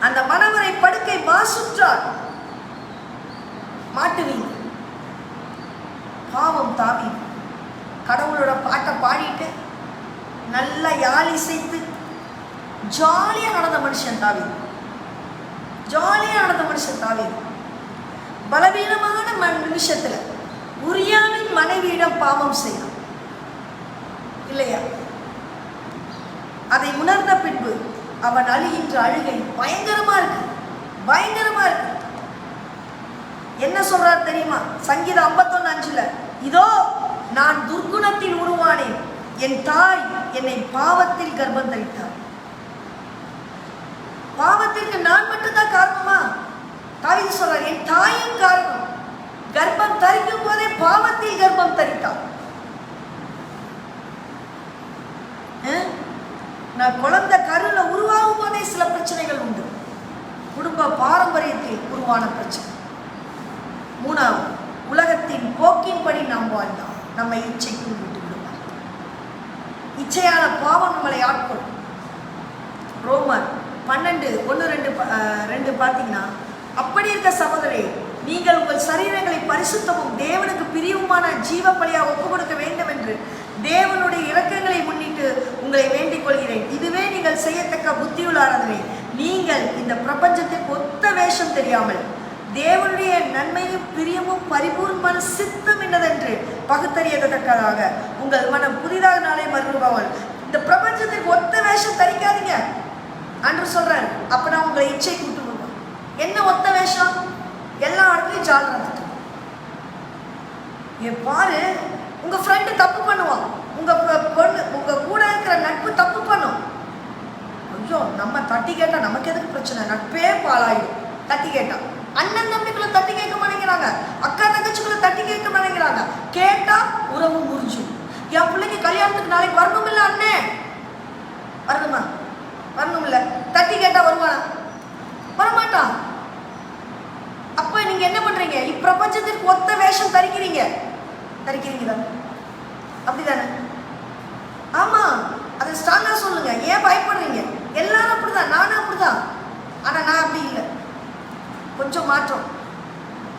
[SPEAKER 1] அந்த மணவரை படுக்கை மாசுற்றால் மாட்டுவீங்க, பாவம் தாவி கடவுளோட பாட்டை பாடிட்டு நல்லா யாழி செய்து ஜாலியா நடந்த மனுஷன் தாவி, பலவீனமான நிமிஷத்துல உரியாவின் மனைவியிடம் பாவம் செய்யும் இல்லையா? அதை உணர்ந்த பின்பு அவன் அழுகின்ற அழுகை பயங்கரமா இருக்கு. என்ன சொல்றார் தெரியுமா? சங்கீதம் 51:5, இதோ நான் துர்குணத்தில் உருவானேன், என் தாய் என்னை பாவத்தில் கர்ப்பம் தரித்தார். பாவத்திற்கு நான் மட்டும்தான் காரணமா? தாவீது சொல்றார், என் தாயும் காரணம். கர்ப்பம் தரிக்கும் போதே பாவத்தில் கர்ப்பம் தரித்தார். நான் குழந்தை கருல உருவாகும் போதே சில பிரச்சனைகள் உண்டு. குடும்ப பாரம்பரியத்தில் உருவான பிரச்சனை. 3வது, உலகத்தின் போக்கின்படி நாம் வாழ்ந்தோம், நம்மை இச்சைக்கு விட்டு விடுவார். இச்சையான பாவம் நம்மளை ஆட்கொள்ளும். ரோமர் 12:1-2 பார்த்தீங்கன்னா, அப்படி இருக்க சகோதரரே, நீங்கள் உங்கள் சரீரங்களை பரிசுத்தமும் தேவனுக்கு பிரியவுமான ஜீவ பலியாக ஒப்பு கொடுக்க வேண்டும் என்று தேவனுடைய இரக்கங்களை முன்னிட்டு உங்களை வேண்டிக் கொள்கிறேன். இதுவே நீங்கள் செய்யத்தக்க புத்தியுள்ள ஆராதனை. நீங்கள் இந்த பிரபஞ்சத்திற்கு ஒத்த வேஷம் தெரியாமல் தேவனுடைய நன்மையும் பிரியமும் பரிபூர்ணமான சித்தம் என்னதென்று பகுத்தறியத்தக்கதாக உங்கள் மனம் புதிதாக நாளை மறுபவள். இந்த பிரபஞ்சத்திற்கு ஒத்த வேஷம் தரிக்காதீங்க அன்று சொல்றாரு. அப்ப நான் உங்களை இச்சை கூட்டு விடுவேன். என்ன ஒத்த வேஷம்? எல்லா இடத்துலையும் ஜாலிரத்துக்கு பாரு. உங்க ஃப்ரெண்டு தப்பு பண்ணுவான், உங்க பொண்ணு, உங்க கூட இருக்கிற நட்பு தப்பு பண்ணும். ஐயோ, நம்ம தட்டி கேட்டா நமக்கு எதுக்கு பிரச்சனை? நட்பே பாலாயிடும். தட்டி கேட்டா அண்ணன் தம்பிக்குள்ள தட்டி கேட்க மாட்டேங்கிறாங்க, அக்கா தங்கச்சிக்குள்ள தட்டி கேட்க மாட்டேங்கிறாங்க. கேட்டா உறவு முறிஞ்சு. என் பிள்ளைக்கு கல்யாணத்துக்கு நாளைக்கு வரணும் இல்ல அண்ணே, வரணுமா? வரணும் இல்ல. தட்டி கேட்டா வருவானா? வரமாட்டான். அப்ப நீங்க என்ன பண்றீங்க? இப்பிரபஞ்சத்திற்கு ஒத்த வேஷம் தரிக்கிறீங்க தானே? அப்படிதானே? ஆமா, அதை ஸ்ட்ராங்கா சொல்லுங்க. ஏன் பயப்படுறீங்க? எல்லாரும் அப்படிதான், நானும் அப்படிதான். ஆனா நான் அப்படி இல்லை, கொஞ்சம் மாற்றம்.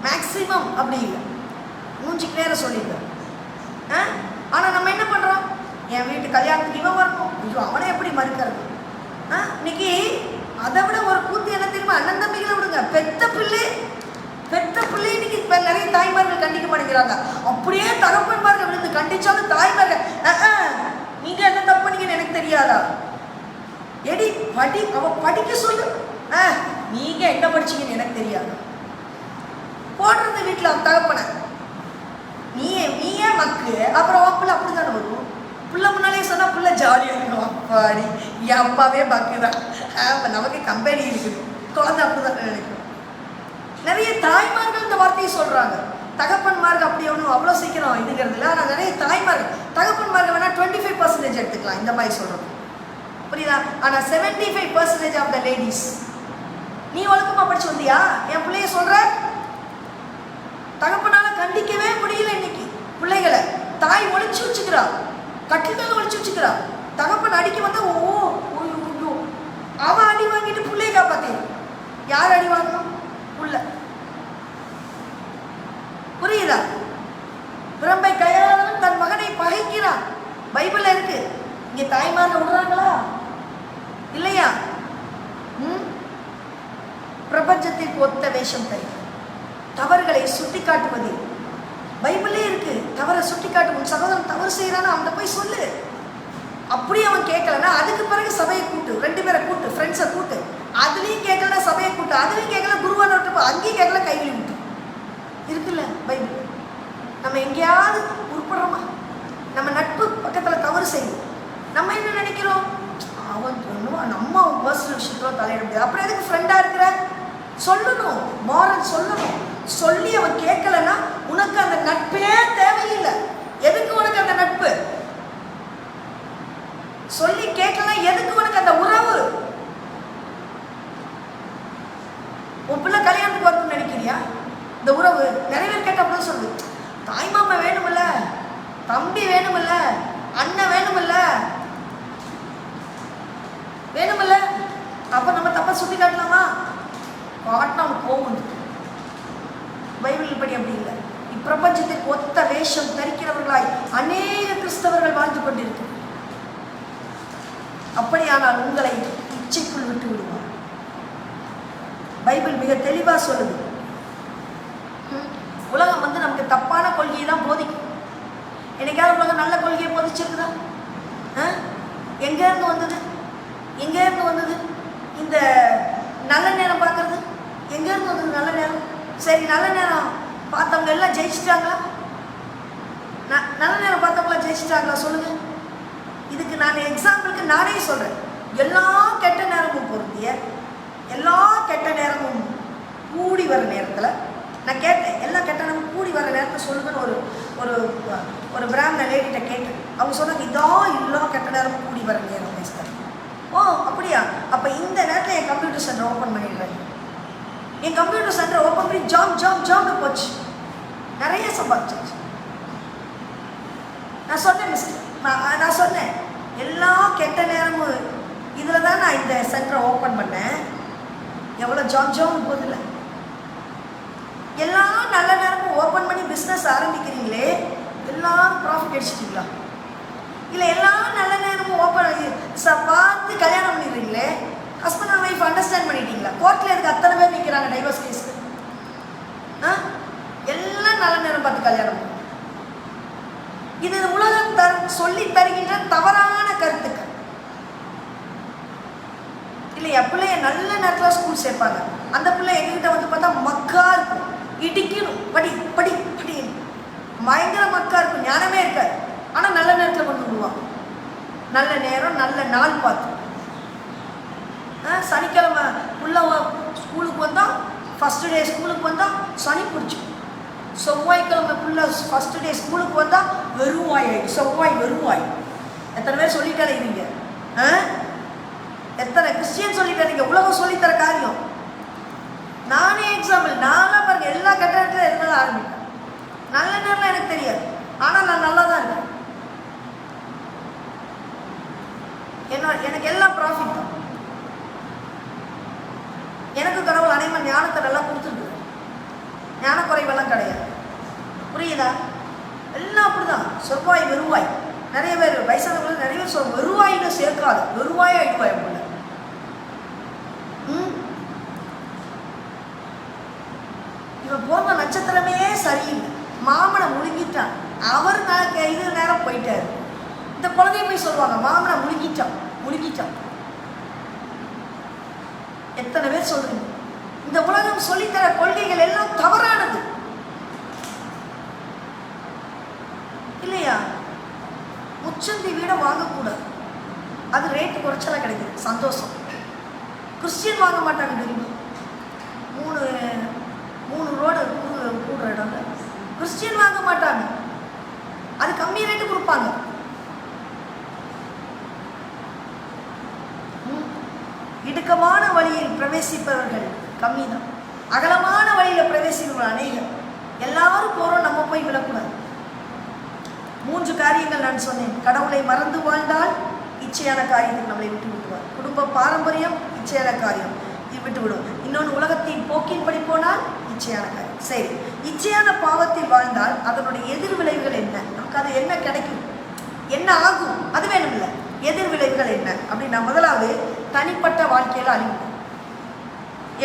[SPEAKER 1] மேக்சிமம் அப்படி இல்லை, மூஞ்சிக்கு நேரம் சொல்லிடுறேன். ஆனா நம்ம என்ன பண்றோம்? என் வீட்டு கல்யாணத்துக்கு இவன் வரணும், ஐயோ அவனை எப்படி மறுக்கிறது? இன்னைக்கு அதை விட ஒரு கூத்து என்ன தெரியுமா? அண்ணன் தம்பிகளை விடுங்க, பெத்த பிள்ளை இன்னைக்கு நிறைய தாய்மார்கள் கண்டிக்க மாட்டேங்கிறாங்க. அப்படியே தகப்பன்மார்கள் விழுந்து கண்டிச்சாலும் தாய்மார்கள் நீங்க என்ன தப்பு பண்ணீங்கன்னு எனக்கு தெரியாதா? எடி அவ படிக்க சொல்லு, நீங்க என்ன படிச்சீங்கன்னு எனக்கு தெரியாதா? போடுறது வீட்டுல தகப்பன நீயே மக்கு. அப்புறம் பிள்ளை அப்படித்தானே வரும். பிள்ளை முன்னாலே சொன்னா பிள்ளை ஜாலியா இருக்கும். அப்பாடி என் அப்பாவே மக்குதான், நமக்கு கம்பெனி இருக்குது, குழந்தை அப்படிதான் நினைக்கும். நிறைய தாய்மார்கள் இந்த வார்த்தையை சொல்றாங்க. தகப்பன்மார்கள் அப்படி ஒன்றும் அவ்வளோ சீக்கிரம் இதுங்கிறது இல்லை. ஆனால் நிறைய தாய்மார்கள் தகப்பன்மார்கள் வேணா 25% எடுத்துக்கலாம் இந்த மாதிரி சொல்றோம், புரியுதா? ஆனால் 75% ஆஃப் த லேடிஸ், நீ ஒழுக்கமா படிச்சு வந்தியா? என் பிள்ளைய சொல்ற, தகப்பனால கண்டிக்கவே முடியல. இன்னைக்கு பிள்ளைகளை தாய் ஒழிச்சு வச்சுக்கிறா, கட்டில்கள் ஒழிச்சு வச்சுக்கிறா. தகப்பன் அடிக்க வந்தா அவன் அடி வாங்கிட்டு பிள்ளைய காப்பாத்தே. யார் அடி வாங்கணும்? புள்ள. புரியுதா? பிரம்பை கையாளவன் தன் மகனை பகைக்கிறான். பைபிள்ல இருக்கு. இங்க தாய்மார்கள் விடுறாங்களா? இல்லையா? பிரபஞ்சத்திற்கு ஒத்த வேஷம் தரும் தவறுகளை சுட்டி காட்டுவது பைபிளே இருக்கு. தவறை சுட்டி காட்டு. உன் சகோதரன் தவறு செய்யறானா அவன் போய் சொல்லு. அப்படி அவன் கேட்கலன்னா அதுக்கு பிறகு சபையை கூட்டு, 2 பேரை கூட்டு, ஃப்ரெண்ட்ஸை கூட்டு. அதுலேயும் கேட்கலன்னா சபையை கூட்டு, அதுலேயும் கேட்கல குருவான அங்கேயும் கேட்கல கைவிழி விட்டு இருக்குல்ல பைபிள். நம்ம எங்கேயாவது உருப்படுறோமா? நம்ம நட்பு பக்கத்தில் தவறு செய்யும். நம்ம என்ன நினைக்கிறோம்? அவன் நம்ம அவன் பர்சனல் விஷயத்துல தலையிட முடியாது. அப்புறம் எதுக்கு ஃப்ரெண்டா இருக்கிற? சொல்லணும், மாரல் சொல்லணும். சொல்லி அவன் கேட்கலன்னா உனக்கு அந்த நட்பே தேவையில்லை. எதுக்கு உனக்கு அந்த நட்பு? சொல்லி கேட்கல, எதுக்கு உனக்கு அந்த உறவு? உன் பிள்ளை கல்யாணத்துக்கு வரணும்னு நினைக்கிறியா? இந்த உறவு நிறைய பேர் கேட்ட அப்படி சொல்லுது. தாய் மாமா வேணுமில்ல, தம்பி வேணுமில்ல, அண்ணன் வேணுமில்ல, அப்ப நம்ம தப்பா சுட்டி காட்டலாமா? காட்டினா கோவம். பைபிள் படி அப்படி இல்லை. இப்பிரபஞ்சத்திற்கு ஒத்த வேஷம் தரிக்கிறவர்களாய் அநேக கிறிஸ்தவர்கள் வாழ்ந்து கொண்டிருக்கு. அப்படியானால் உங்களை இச்சைக்குள் விட்டு விடுவார். பைபிள் மிக தெளிவா சொல்லுது. உலகம் நமக்கு தப்பான கொள்கையை தான் போதிக்கும். என்னைக்காவது உலகம் நல்ல கொள்கையை போதிச்சிருக்குதா? எங்க இருந்து வந்தது இந்த நல்ல நேரம் பார்க்கறது? எங்க இருந்து வந்தது நல்ல நேரம்? சரி, நல்ல நேரம் பார்த்தவங்க எல்லாம் ஜெயிச்சிட்டாங்களா? நல்ல நேரம் பார்த்தவங்களா ஜெயிச்சிட்டாங்களா? சொல்லுங்க. இதுக்கு நான் எக்ஸாம்பிளுக்கு நானே சொல்றேன். எல்லா கெட்ட நேரமும் பொருந்திய, எல்லா கெட்ட நேரமும் கூடி வர நேரத்தில் நான் கேட்டேன். எல்லா கெட்ட நேரமும் கூடி வர நேரத்தில் சொல்லுங்கன்னு ஒரு ஒரு பிராமண லேடிகிட்ட கேட்டேன். அவங்க சொன்னாங்க, இதான் எல்லா கெட்ட நேரமும் கூடி வர நேரம் பேசுகிறேன். ஓ அப்படியா? அப்போ இந்த நேரத்தில் என் கம்ப்யூட்டர் சென்டர் ஓப்பன் பண்ணிடுறேன். என் கம்ப்யூட்டர் சென்டர் ஓப்பன் பண்ணி ஜாப்னு போச்சு. நிறைய சம்பாதிச்சாச்சு. நான் சொன்னேன் எல்லா கெட்ட நேரமும் இதில் தான் நான் இந்த சென்டரை ஓப்பன் பண்ணேன். எவ்வளோ ஜாப்னு போதில்லை. எல்லா நல்ல நேரமும் ஓப்பன் பண்ணி பிஸ்னஸ் ஆரம்பிக்கிறீங்களே, எல்லாரும் ப்ராஃபிட் அடிச்சிட்டீங்களா? இல்லை எல்லா நல்ல நேரமும் ஓப்பன் பார்த்து கல்யாணம் பண்ணிடுறீங்களே, ஹஸ்பண்ட் அண்ட் ஒய்ஃப் அண்டர்ஸ்டாண்ட் பண்ணிட்டீங்களா? கோர்ட்டில் இருக்க அத்தனை பேர் நிற்கிறாங்க டைவர்ஸ் கேஸ்க்கு. எல்லாம் நல்ல நேரம் பார்த்து கல்யாணம். இது உலகம் சொல்லி தருகின்ற தவறான கருத்துக்கள் இல்லையா? பிள்ளைய நல்ல நேரத்தில் ஸ்கூல் சேர்ப்பாங்க. அந்த பிள்ளை எங்ககிட்ட பார்த்தா மக்கா இருக்கும், இடிக்கணும், படி படி படி, பயங்கர மக்கா இருக்கும், ஞானமே இருக்காது. ஆனால் நல்ல நேரத்தில் கொண்டு விடுவாங்க. நல்ல நேரம், நல்ல நாள் பார்த்து. சனிக்கிழமை புள்ள ஸ்கூலுக்கு வந்தால், ஃபஸ்ட்டு டே ஸ்கூலுக்கு வந்தால் சனி பிடிச்சிக்கும். செவ்வாய்க்கிழமை புள்ள ஃபஸ்ட்டு டே ஸ்கூலுக்கு வந்தால் வெறுவாய் ஆகிடும். செவ்வாய் வெறுவாய். எத்தனை பேர் சொல்லிட்டாலே இருங்க? எத்தனை கிறிஸ்டியன் சொல்லிட்டாருங்க? உலகம் சொல்லித்தர காரியம். நானே எக்ஸாம்பிள். நான்லாம் பாருங்க, எல்லா கட்டணத்தில் இருந்தாலும் ஆரம்பிப்பேன். நல்ல நேரம் எனக்கு தெரியாது, ஆனால் நான் நல்லா தான் இருக்கேன். எனக்கு எல்லாம் ப்ராஃபிட் தான். எனக்கு கடவுள் அனைவன் ஞானத்தை நல்லா கொடுத்துருக்கு. ஞான குறைவெல்லாம் கிடையாது. புரியுதா? எல்லாம் அப்படிதான். செவ்வாய் வெறுவாய். நிறைய பேர் வயசானவங்களுக்கு நிறைய பேர் சொல்லுவாங்க, வெறுவாயின்னு சேர்க்காது, வெறுவாய் ஆயிடுவாய் போல. போன நட்சத்திரமே சரியில்லை, மாமனை முழுங்கிட்டான், அவர் இது நேரம் போயிட்டாரு. இந்த குழந்தைய போய் சொல்லுவாங்க, மாமனை முழுங்கிட்டான். எத்தனை பேர் சொல்றீங்க? இந்த உலகம் சொல்லித்தர கொள்கைகள் எல்லாம் தவறானது இல்லையா? முச்சந்தி வீட வாங்கக்கூடாது, அது ரேட்டு குறைச்சலா கிடைக்குது, சந்தோஷம். கிறிஸ்டியன் வாங்க மாட்டாங்க தெரியுமா? மூணு ரோடு கூடுற இடம் கிறிஸ்டியன் வாங்க மாட்டாங்க, அது கம்மி ரேட்டு கொடுப்பாங்க. இடுக்கமான வழியில் பிரவேசிப்பவர்கள் கம்மி தான், அகலமான வழியில் பிரவேசிப்பவர்கள் அநேகம். எல்லாரும் போகிறோம், நம்ம போய் விடக்கூடாது. 3 காரியங்கள் நான் சொன்னேன். கடவுளை மறந்து வாழ்ந்தால் இச்சையான காரியத்தை நம்மளை விட்டு விட்டுவார். குடும்ப பாரம்பரியம் இச்சையான காரியம் விட்டு விடும். இன்னொன்று, உலகத்தின் போக்கின்படி போனால் இச்சையான காரியம். சரி, இச்சையான பாவத்தில் வாழ்ந்தால் அதனுடைய எதிர்விளைவுகள் என்ன? நமக்கு அது என்ன கிடைக்கும், என்ன ஆகும், அது வேணும் இல்லை. எதிர்விளைவுகள் என்ன அப்படின்னா, முதலாவது தனிப்பட்ட வாழ்க்கையில் அழிவு.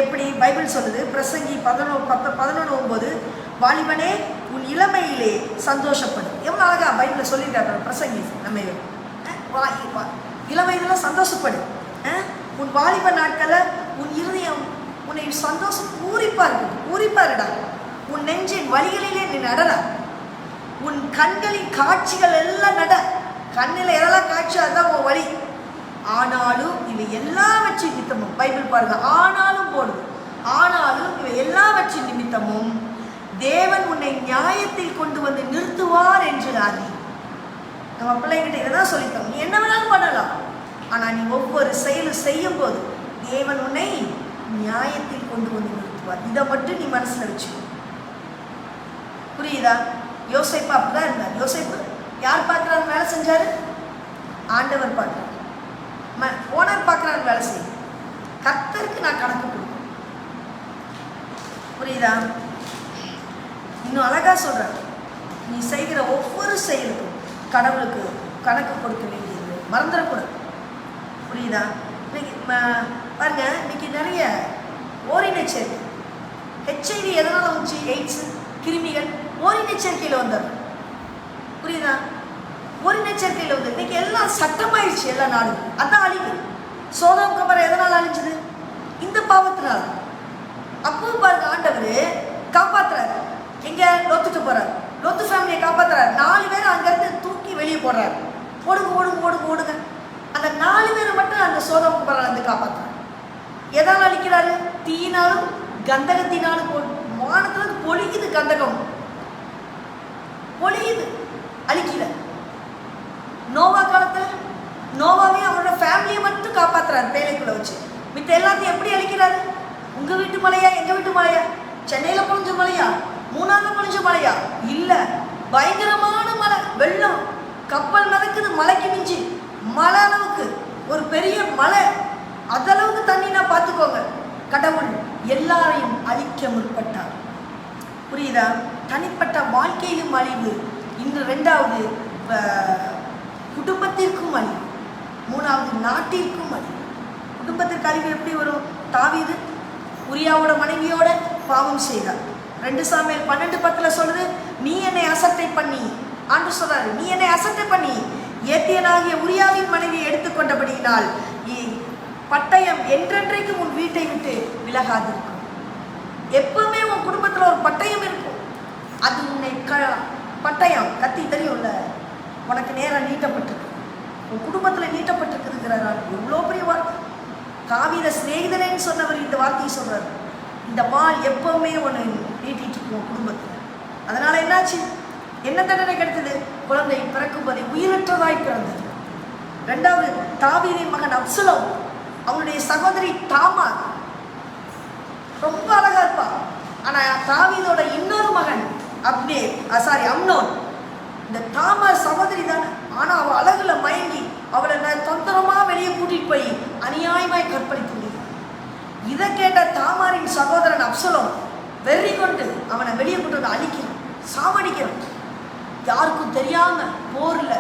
[SPEAKER 1] எப்படி பைபிள் சொல்லுது? பிரசங்கி 11:9, வாலிபனே உன் இளமையிலே சந்தோஷப்படும். எவ்வளோ அழகா பைபிளில் சொல்லியிருக்காரு பிரசங்கி. நம்ம இளமையில சந்தோஷப்படு. உன் வாலிப நாட்களில் உன் இருதயம் உன்னை சந்தோஷம் பூரிப்பாருடா. உன் நெஞ்சின் வழிகளிலே நீ நடடா. உன் கண்களின் காட்சிகள் எல்லாம் நட. கண்ணில் எதெல்லாம் காட்சி அதுதான் உன் வழி. ஆனாலும் இவை எல்லாவற்றின் நிமித்தமும், பைபிள் பாருங்க, ஆனாலும் போடுது, ஆனாலும் இவை எல்லாவற்றின் நிமித்தமும் தேவன் உன்னை நியாயத்தில் கொண்டு வந்து நிறுத்துவார் என்று அறி. நம்ம பிள்ளைகிட்ட இதைதான் சொல்லித்தோம். நீ என்ன வேணாலும் பண்ணலாம், ஆனால் நீ ஒவ்வொரு செயலும் செய்யும் போது தேவன் உன்னை நியாயத்தில் கொண்டு வந்து நிறுத்துவார். இதை மட்டும் நீ மனசுல வச்சு. புரியுதா? யோசேப்பு அப்படிதான் இருந்தார். யோசேப்பு யார் பார்க்குறாரு வேலை செஞ்சாரு? ஆண்டவர் பார்க்குறாரு. ஓனர் பார்க்குறாரு வேலை செய்யும். கர்த்தருக்கு நான் கணக்கு கொடுப்பேன். புரியுதா? இன்னும் அழகா சொல்றாரு, நீ செய்கிற ஒவ்வொரு செயலுக்கும் கடவுளுக்கு கணக்கு கொடுக்க வேண்டியது, மறந்துடக்கூடாது. புரியுதா? இன்னைக்கு பாருங்க, இன்னைக்கு நிறைய ஓரினச்சேர்க்கை, HIV எதனால வந்துச்சு? எய்ட்ஸ், கிருமிகள் ஓரினச்சேர்க்கையில் வந்தது. புரியுதா? ஓரினச்சேர்க்கையில் வந்து இன்னைக்கு எல்லாம் சட்டமாயிடுச்சு எல்லா நாடும். அதான் அழிவு. சோதோம் கொமோரா எதனால் அழிஞ்சது? இந்த பாவத்தினால. அப்பவும் பாருங்க, ஆண்டவர் காப்பாத்துறாரு. எங்க? லோத்துக்கு போறாரு, லோத்து ஃபேமிலியை காப்பாத்துறாரு. 4 பேர் அங்கிருந்து தூக்கி வெளியே போடுறாரு. ஓடுங்க. அந்த 4 பேரை மட்டும் அந்த சோதோம் கொமோரால இருந்து காப்பாத்துறாரு. எதால் அழிக்கிறாரு? தீயினாலும் கந்தகத்தினாலும். வானத்துல பொழியுது, கந்தகம் பொழியுது, அழிக்கல. நோவா காலத்துல நோவாவே அவரோட ஃபேமிலியை மட்டும் காப்பாத்துறாரு பேழைக்குள்ள வச்சு. மித்த எல்லாத்தையும் எப்படி அழிக்கிறாரு? உங்க வீட்டு மலையா, எங்க வீட்டு மலையா, சென்னையில பொழிஞ்ச மலையா, மூணாறுல பொழிஞ்ச மலையா? இல்ல, பயங்கரமான மலை, வெள்ளம், கப்பல் மிதக்குது, மலைக்கு மிஞ்சி மலை அளவுக்கு ஒரு பெரிய மலை, அதளவுக்கு தண்ணினா பார்த்துக்கோங்க. கடவுள் எல்லாரையும் அழிக்க முற்பட்டார். புரியுதா? தனிப்பட்ட வாழ்க்கையிலும் அழிவு. இன்று 2வது குடும்பத்திற்கும் அழிவு, 3வது நாட்டிற்கும் அழிவு. குடும்பத்திற்கு அழிவு எப்படி வரும்? தாவீது உரியாவோட மனைவியோட பாவம் செய்தார். 2 சாமுவேல் 12:10 சொல்லுது, நீ என்னை அசட்டை பண்ணி, ஆண்டு சொல்றாரு, நீ என்னை அசட்டை பண்ணி ஏத்தியனாகிய உரியாவின் மனைவியை எடுத்துக்கொண்டபடியினால் பட்டயம் என்றென்றைக்கும் உன் வீட்டை விட்டு விலகாது இருக்கும். எப்பவுமே உன் குடும்பத்தில் ஒரு பட்டயம் இருக்கும். அது உன்னை பட்டயம், கத்தி தெரியும்ல, உனக்கு நேரம் நீட்டப்பட்டிருக்கு, உன் குடும்பத்தில் நீட்டப்பட்டிருக்குதுங்கிறார். எவ்வளோ பெரிய வார்த்தை! தாவீத சிநேகிதனேன்னு சொன்னவர் இந்த வார்த்தையை சொல்றாரு. இந்த வாள் எப்பவுமே உன்னை நீட்டிட்டு இருக்கும் குடும்பத்தில். அதனால என்னாச்சு? என்ன தண்டனை கிடைத்தது? குழந்தை பிறக்கும் போதே உயிரற்றதாய் பிறந்தது. 2வது தாவீதின் மகன் அப்சலோம், அவனுடைய சகோதரி தாமார் ரொம்ப அழகா இருப்பா. ஆனா தாவீதோட இன்னொரு மகன் அம்னோன், இந்த தாமார் சகோதரி தானே, ஆனா அவ அழகுல மயங்கி அவளை தொந்தரமா வெளியே கூட்டிட்டு போய் அநியாயமாய் கற்பழித்து. இதை கேட்ட தாமாரின் சகோதரன் அப்சலோம் வெறி கொண்டு அவனை வெளியே கொண்டு வந்து அழிக்கிறான், சாவடிக்கிறான். யாருக்கும் தெரியாம போர்ல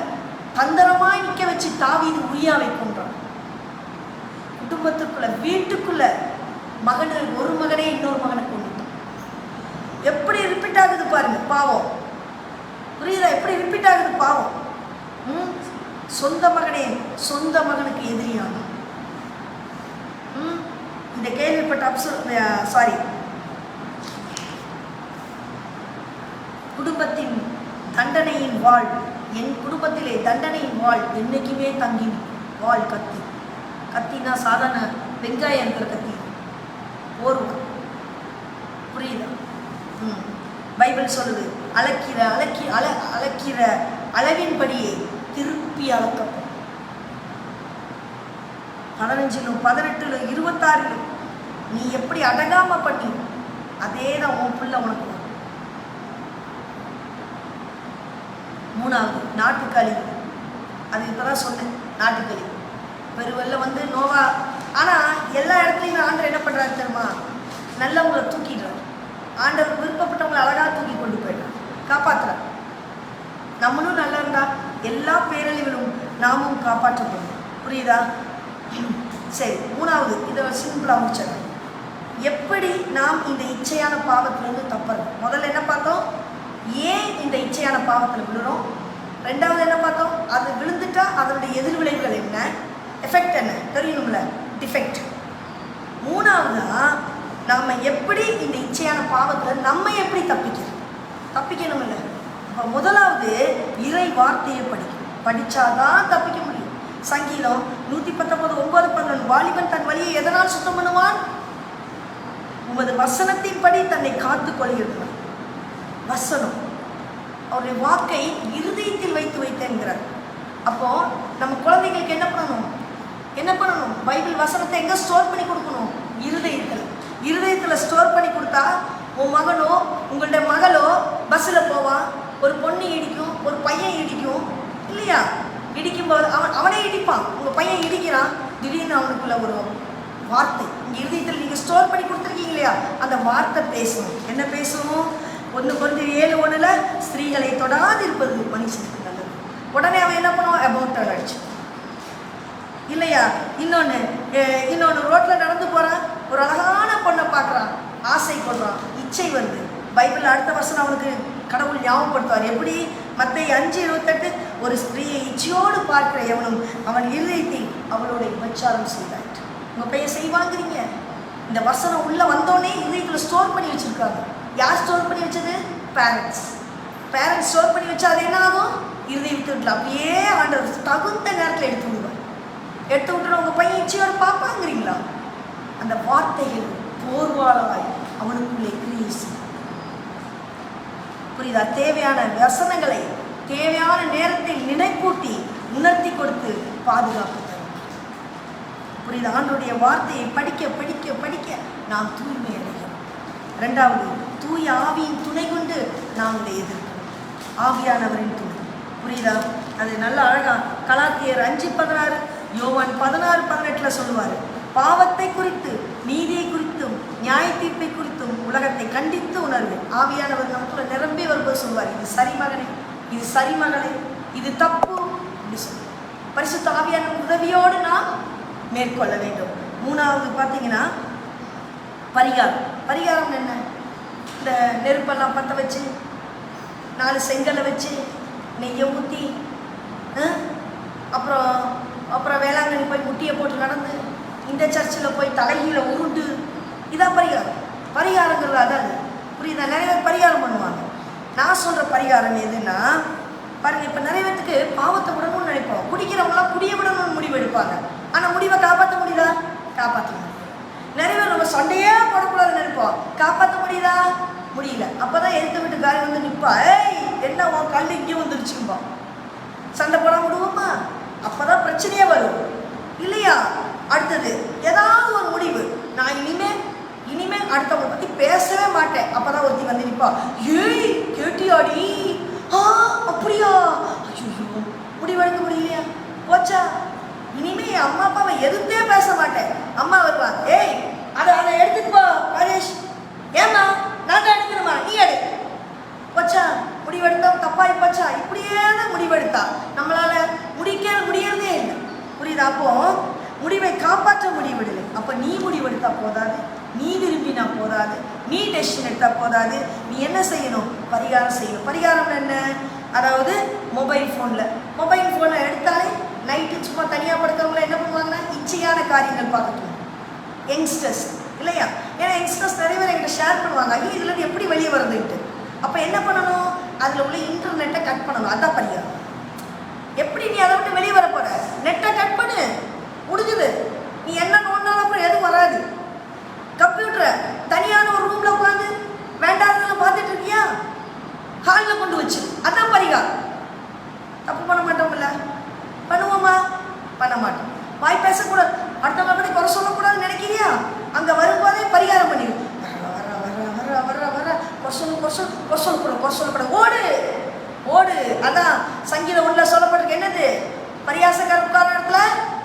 [SPEAKER 1] தந்திரமாய் நிக்க வச்சு தாவீது உரியாவை கொன்றான். குடும்பத்துக்குள்ள, வீட்டுக்குள்ள ஒரு மகனே இன்னொரு மகனை கொண்டுட்டான். எப்படி ரிப்பீட் ஆகுது பாருங்க பாவம். புரியுதா? எப்படி ரிப்பீட் ஆகுது பாவம். சொந்த மகனே சொந்த மகனுக்கு எதிரியான இந்த கேள்விப்பட்ட குடும்பத்தின் தண்டனையின் வாழ், என் குடும்பத்திலே தண்டனையின் வாழ் என்னைக்குமே தங்கி வாழ். கத்தினா சாதாரண வெங்காயம் இருக்கிற கத்தி போர்வம். புரியுதா? பைபிள் சொல்லுது அளக்கிற அளவின்படியே திருப்பி அளக்கப்படும். 15 18 26 நீ எப்படி அடங்காம பண்ணி அதே தான் உன் பிள்ளை உனக்கு. 3வது நாட்டுக்களி. அது இப்பதான் சொன்னேன். நாட்டுக்களி பெருவெல்ல நோவா. ஆனால் எல்லா இடத்துலையும் ஆண்டவர் என்ன பண்ணுறாரு தெரியுமா? நல்லவங்களை தூக்கிடுறார். ஆண்டவர் விருப்பப்பட்டவங்களை அழகாக தூக்கி கொண்டு போயிடுறார், காப்பாற்றுறார். நம்மளும் நல்லா இருந்தா எல்லா பேரழிவுகளும் நாமும் காப்பாற்றப்படும். புரியுதா? சரி, 3வது இதை சிம்பிளாக முடிச்சிடறேன். எப்படி நாம் இந்த இச்சையான பாவத்திலேருந்து தப்புறோம்? முதல்ல என்ன பார்த்தோம்? ஏன் இந்த இச்சையான பாவத்தில் விழுறோம்? 2வது என்ன பார்த்தோம்? அது விழுந்துட்டா அதனுடைய எதிர்விளைவுகள் என்ன, எஃபெக்ட் என்ன தெரியணும்ல, டிஃபெக்ட். 3வதா நாம் எப்படி இந்த இச்சையான பாவத்தில் நம்ம எப்படி தப்பிக்கணும் இல்லை. இப்போ முதலாவது இறை வார்த்தையை படித்தாதான் தப்பிக்க முடியும். சங்கீதம் 119 9-11 வாலிபன் தன் வழியை எதனால் சுத்தம் பண்ணுவான்? உமது வசனத்தின்படி தன்னை காத்து கொள்கிறார். வசனம் அவருடைய வாக்கை இருதயத்தில் வைத்தேங்கிறார். அப்போ நம்ம குழந்தைங்களுக்கு என்ன பண்ணணும்? பைபிள் வசனத்தை எங்க ஸ்டோர் பண்ணி கொடுக்கணும்? இருதயத்தில் ஸ்டோர் பண்ணி கொடுத்தா உன் மகனோ உங்களுடைய மகளோ பஸ்ஸில் போவான், ஒரு பொண்ணு இடிக்கும், ஒரு பையன் இடிக்கும் இல்லையா? இடிக்கும்போது அவனே இடிப்பான். உங்கள் பையன் இடிக்கிறான், திடீர்னு அவனுக்குள்ள ஒரு வார்த்தை இங்கே இருதயத்தில் நீங்கள் ஸ்டோர் பண்ணி கொடுத்துருக்கீங்க இல்லையா? அந்த வார்த்தை பேசணும். என்ன பேசணும்? 1 Corinthians 7:1 ஸ்திரீகளை தொடாது இருப்பது மனுஷனுக்கு நல்லது. உடனே அவன் என்ன பண்ணுவான்? அபவுட் அடிச்சு இல்லையா? இன்னொன்று ரோட்டில் நடந்து போகிறான், ஒரு அழகான பொண்ணை பார்க்குறான், ஆசை கொள்றான், இச்சை வருது. பைபிள் அடுத்த வருஷம் அவனுக்கு கடவுள் ஞாபகப்படுத்துவார். எப்படி? மத்தேயு 5:28 ஒரு ஸ்திரீயை இச்சையோடு பார்க்கிற எவனும் அவன் இருதயத்தை அவளோட விபச்சாரம் செய்தார். உங்கள் பையன் செய்வாங்கிறீங்க. இந்த வசனம் உள்ளே வந்தோடனே இதயத்தில் ஸ்டோர் பண்ணி வச்சுருக்காங்க. யார் ஸ்டோர் பண்ணி வச்சது? பேரண்ட்ஸ் ஸ்டோர் பண்ணி வச்சா அது என்ன ஆகும்? இருதயத்தில் அப்படியே ஆண்டவர் தகுந்த நேரத்தில் எடுத்து விட்டுற உங்கள் பையன் இச்சையோடு பார்ப்பாங்கிறீங்களா? அந்த வார்த்தைகள் போர்வாளாய் அவனுக்குள்ளே கிரியேசி. புரியுதா? தேவையான வசனங்களை தேவையான நேரத்தில் நினைப்பூட்டி உணர்த்தி கொடுத்து பாதுகாப்பு தரும். புரியுதா? ஆண்டவருடைய வார்த்தையை படிக்க நாம் தூய்மை அடைகிறோம். 2வது தூய ஆவியின் துணை கொண்டு நாம் இதை எதிர்க்கிறோம். ஆவியானவரின் துணை. புரியுதா? அது நல்ல அழகா கலாத்தியர் 5:16 யோவான் 16:18 சொல்லுவார். பாவத்தை குறித்து நீதியை குறித்தும் நியாய தீர்ப்பை குறித்தும் உலகத்தை கண்டித்து உணர்வு. ஆவியானவர் நமக்குள்ள நிரம்பி வரும்போது சொல்வார், இது சரி மகனே, இது சரி மகளே, இது தப்பு அப்படி சொல்லுவார். பரிசுத்த ஆவியான உதவியோடு நாம் மேற்கொள்ள வேண்டும். 3வது பார்த்தீங்கன்னா பரிகாரம் என்ன? இந்த நெருப்பெல்லாம் பற்ற வச்சு 4 செங்கலை வச்சு நெய்யை ஊற்றி அப்புறம் வேளாங்கண்ணி போய் முட்டியை போட்டு நடந்து இந்த சர்ச்சில் போய் தலைகீழ உருண்டு, இதான் பரிகாரங்கிறது. அதாவது புரியுதா? நிறைய பேர் பரிகாரம் பண்ணுவாங்க. நான் சொல்கிற பரிகாரம் எதுன்னா பாருங்கள், இப்போ நிறைய பேருக்கு பாவத்தை விடணும்னு நினைப்போம். குடிக்கிறவங்களாம் குடிய விடணும்னு முடிவு எடுப்பாங்க. ஆனால் முடிவை காப்பாற்ற முடியுதா? காப்பாற்ற முடியும். நிறைய பேர் நம்ம சண்டையே போடக்கூடாதுன்னு நினைப்போம். காப்பாற்ற முடியல. அப்போ தான் எடுத்து வீட்டுக்காரி நிற்பா, ஏய் என்ன உன் கல் இங்கே வந்துருச்சுப்பா, சண்டை போட விடுவோமா? அப்போ தான் பிரச்சனையே வரும் இல்லையா? அடுத்தது ஏதாவது ஒரு முடிவு, நான் இனிமே அடுத்தவங்களை பற்றி பேசவே மாட்டேன். அப்போ தான் ஒருத்தி வந்து நிற்பா, ஏய் கேட்டியாடி, அப்படியா, ஐயோ முடிவெடுக்க முடியலையா, போச்சா, இனிமே என் அம்மா அப்பாவை எதிர்த்தே பேச மாட்டேன். அம்மா வருவா, ஏய் அதை எடுத்துட்டு போ ராஜேஷ், ஏம்மா நான் தான் எடுக்கணுமா, நீ எடு, போச்சா, முடிவெடுத்தா தப்பாகி போச்சா. இப்படியே தான் முடிவெடுத்தா நம்மளால முடியறதே இல்லை. புரியுதா? அப்போ முடிவை காப்பாற்ற முடிவெடுது. அப்போ நீ முடிவெடுத்தா போதாது, நீ விரும்பினா போதாது, நீ டெசிஷன் எடுத்தால் போதாது, நீ என்ன செய்யணும்? பரிகாரம் செய்யணும். பரிகாரம் என்ன? அதாவது மொபைல் ஃபோனில் எடுத்தாலே நைட்டு சும்மா தனியாக படுக்கிறவங்கள என்ன பண்ணுவாங்கன்னா இச்சையான காரியங்கள் பார்க்கணும். யங்ஸ்டர்ஸ் இல்லையா? ஏன்னா யங்ஸ்டர்ஸ் நிறைய பேர் என்கிட்ட ஷேர் பண்ணுவாங்க, ஐயோ இதுலேருந்து எப்படி வெளியே வருதுன்ட்டு. அப்போ என்ன பண்ணணும்? அதில் உள்ள இன்டர்நெட்டை கட் பண்ணணும். அதான் பரிகாரம். எப்படி நீ அதை விட்டு வெளியே வரப்போற? நெட்டை கட் பண்ணு, முடிஞ்சுது. நீ என்ன நோண்டாலும் அப்புறம் எதுவும் வராது. கம்ப்யூட்டரை தனியான ஒரு ரூமில் உட்காந்து வேண்டாததெல்லாம் பார்த்துட்டு இருக்கியா? ஹாலில் கொண்டு வச்சு, அதான் பரிகாரம். தப்பு பண்ண மாட்டோம்ல? பண்ணுவோமா? பண்ண மாட்டோம். வாய் பேசக்கூடாது, அடுத்தவங்க பற்றி குறை சொல்லக்கூடாதுன்னு நினைக்கிறியா? அங்கே வரும்போதே பரிகாரம் பண்ணிடும். வர கொசல் ஓடு. அதான் சங்கீதம் 1 சொல்லப்பட்டிருக்கு. என்னது? பரியாசக்கார உட்கார இடத்துல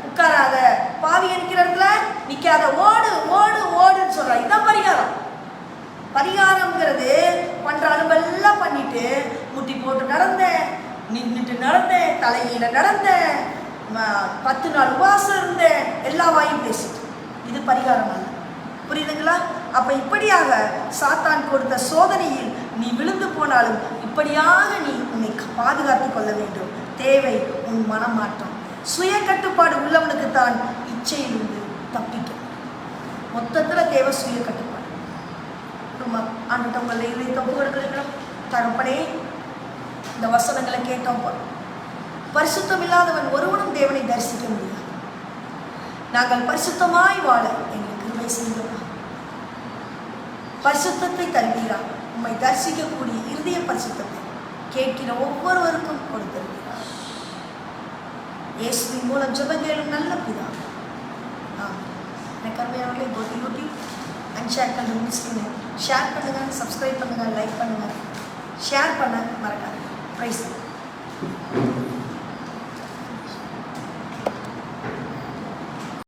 [SPEAKER 1] உட்காராத, பாவி நிற்கிற இடத்துல நிற்காத, ஓடுன்னு சொல்ற. இதுதான் பரிகாரம். பரிகாரம்ங்கிறது பண்ற அனுபவெல்லாம் பண்ணிட்டு முட்டி போட்டு நடந்தேன், நின்றுட்டு நடந்தேன், தலையில நடந்தேன், 10 நாள் உபவாசம் இருந்தேன், எல்லா வாயும் பேசிட்டு. இது பரிகாரம் அல்ல. புரியுதுங்களா? அப்ப இப்படியாக சாத்தான் கொடுத்த சோதனையில் நீ விழுந்து போனாலும் இப்படியாக நீ உன்னை பாதுகாத்துக் கொள்ள வேண்டும். தேவை உன் மனமாற்றம். சுய கட்டுப்பாடு உள்ளவனுக்கு தான் இச்சையிலிருந்து தப்பிக்கும். மொத்தத்துல தேவை சுய கட்டுப்பாடு. ஆண்டுகிட்ட உங்களை இதை தப்பு கொடுக்கணும். தகப்பனே, இந்த வசனங்களை கேட்டோம். பரிசுத்தம் இல்லாதவன் ஒருவனும் தேவனை தரிசிக்க முடியாது. நாங்கள் பரிசுத்தமாய் வாழ எங்களுக்கு கிருபை செய்தோம். பரிசுத்தத்தை தருவீரா. உம்மை தரிசிக்கக்கூடிய இருதய பரிசுத்தத்தை கேட்கிற ஒவ்வொருவருக்கும் கொடுத்திருக்கிறார். இயேசுவின் மூலம் ஜெபங்களும் நல்ல பிதா. எனக்கு அருமையானவர்களே, யூடியூப் அன்ஷேர் மினிஸ்ட்ரியை ஷேர் பண்ணுங்க, சப்ஸ்கிரைப் பண்ணுங்க, லைக் பண்ணுங்க, ஷேர் பண்ண மறக்காதீங்க. பிரைஸ்.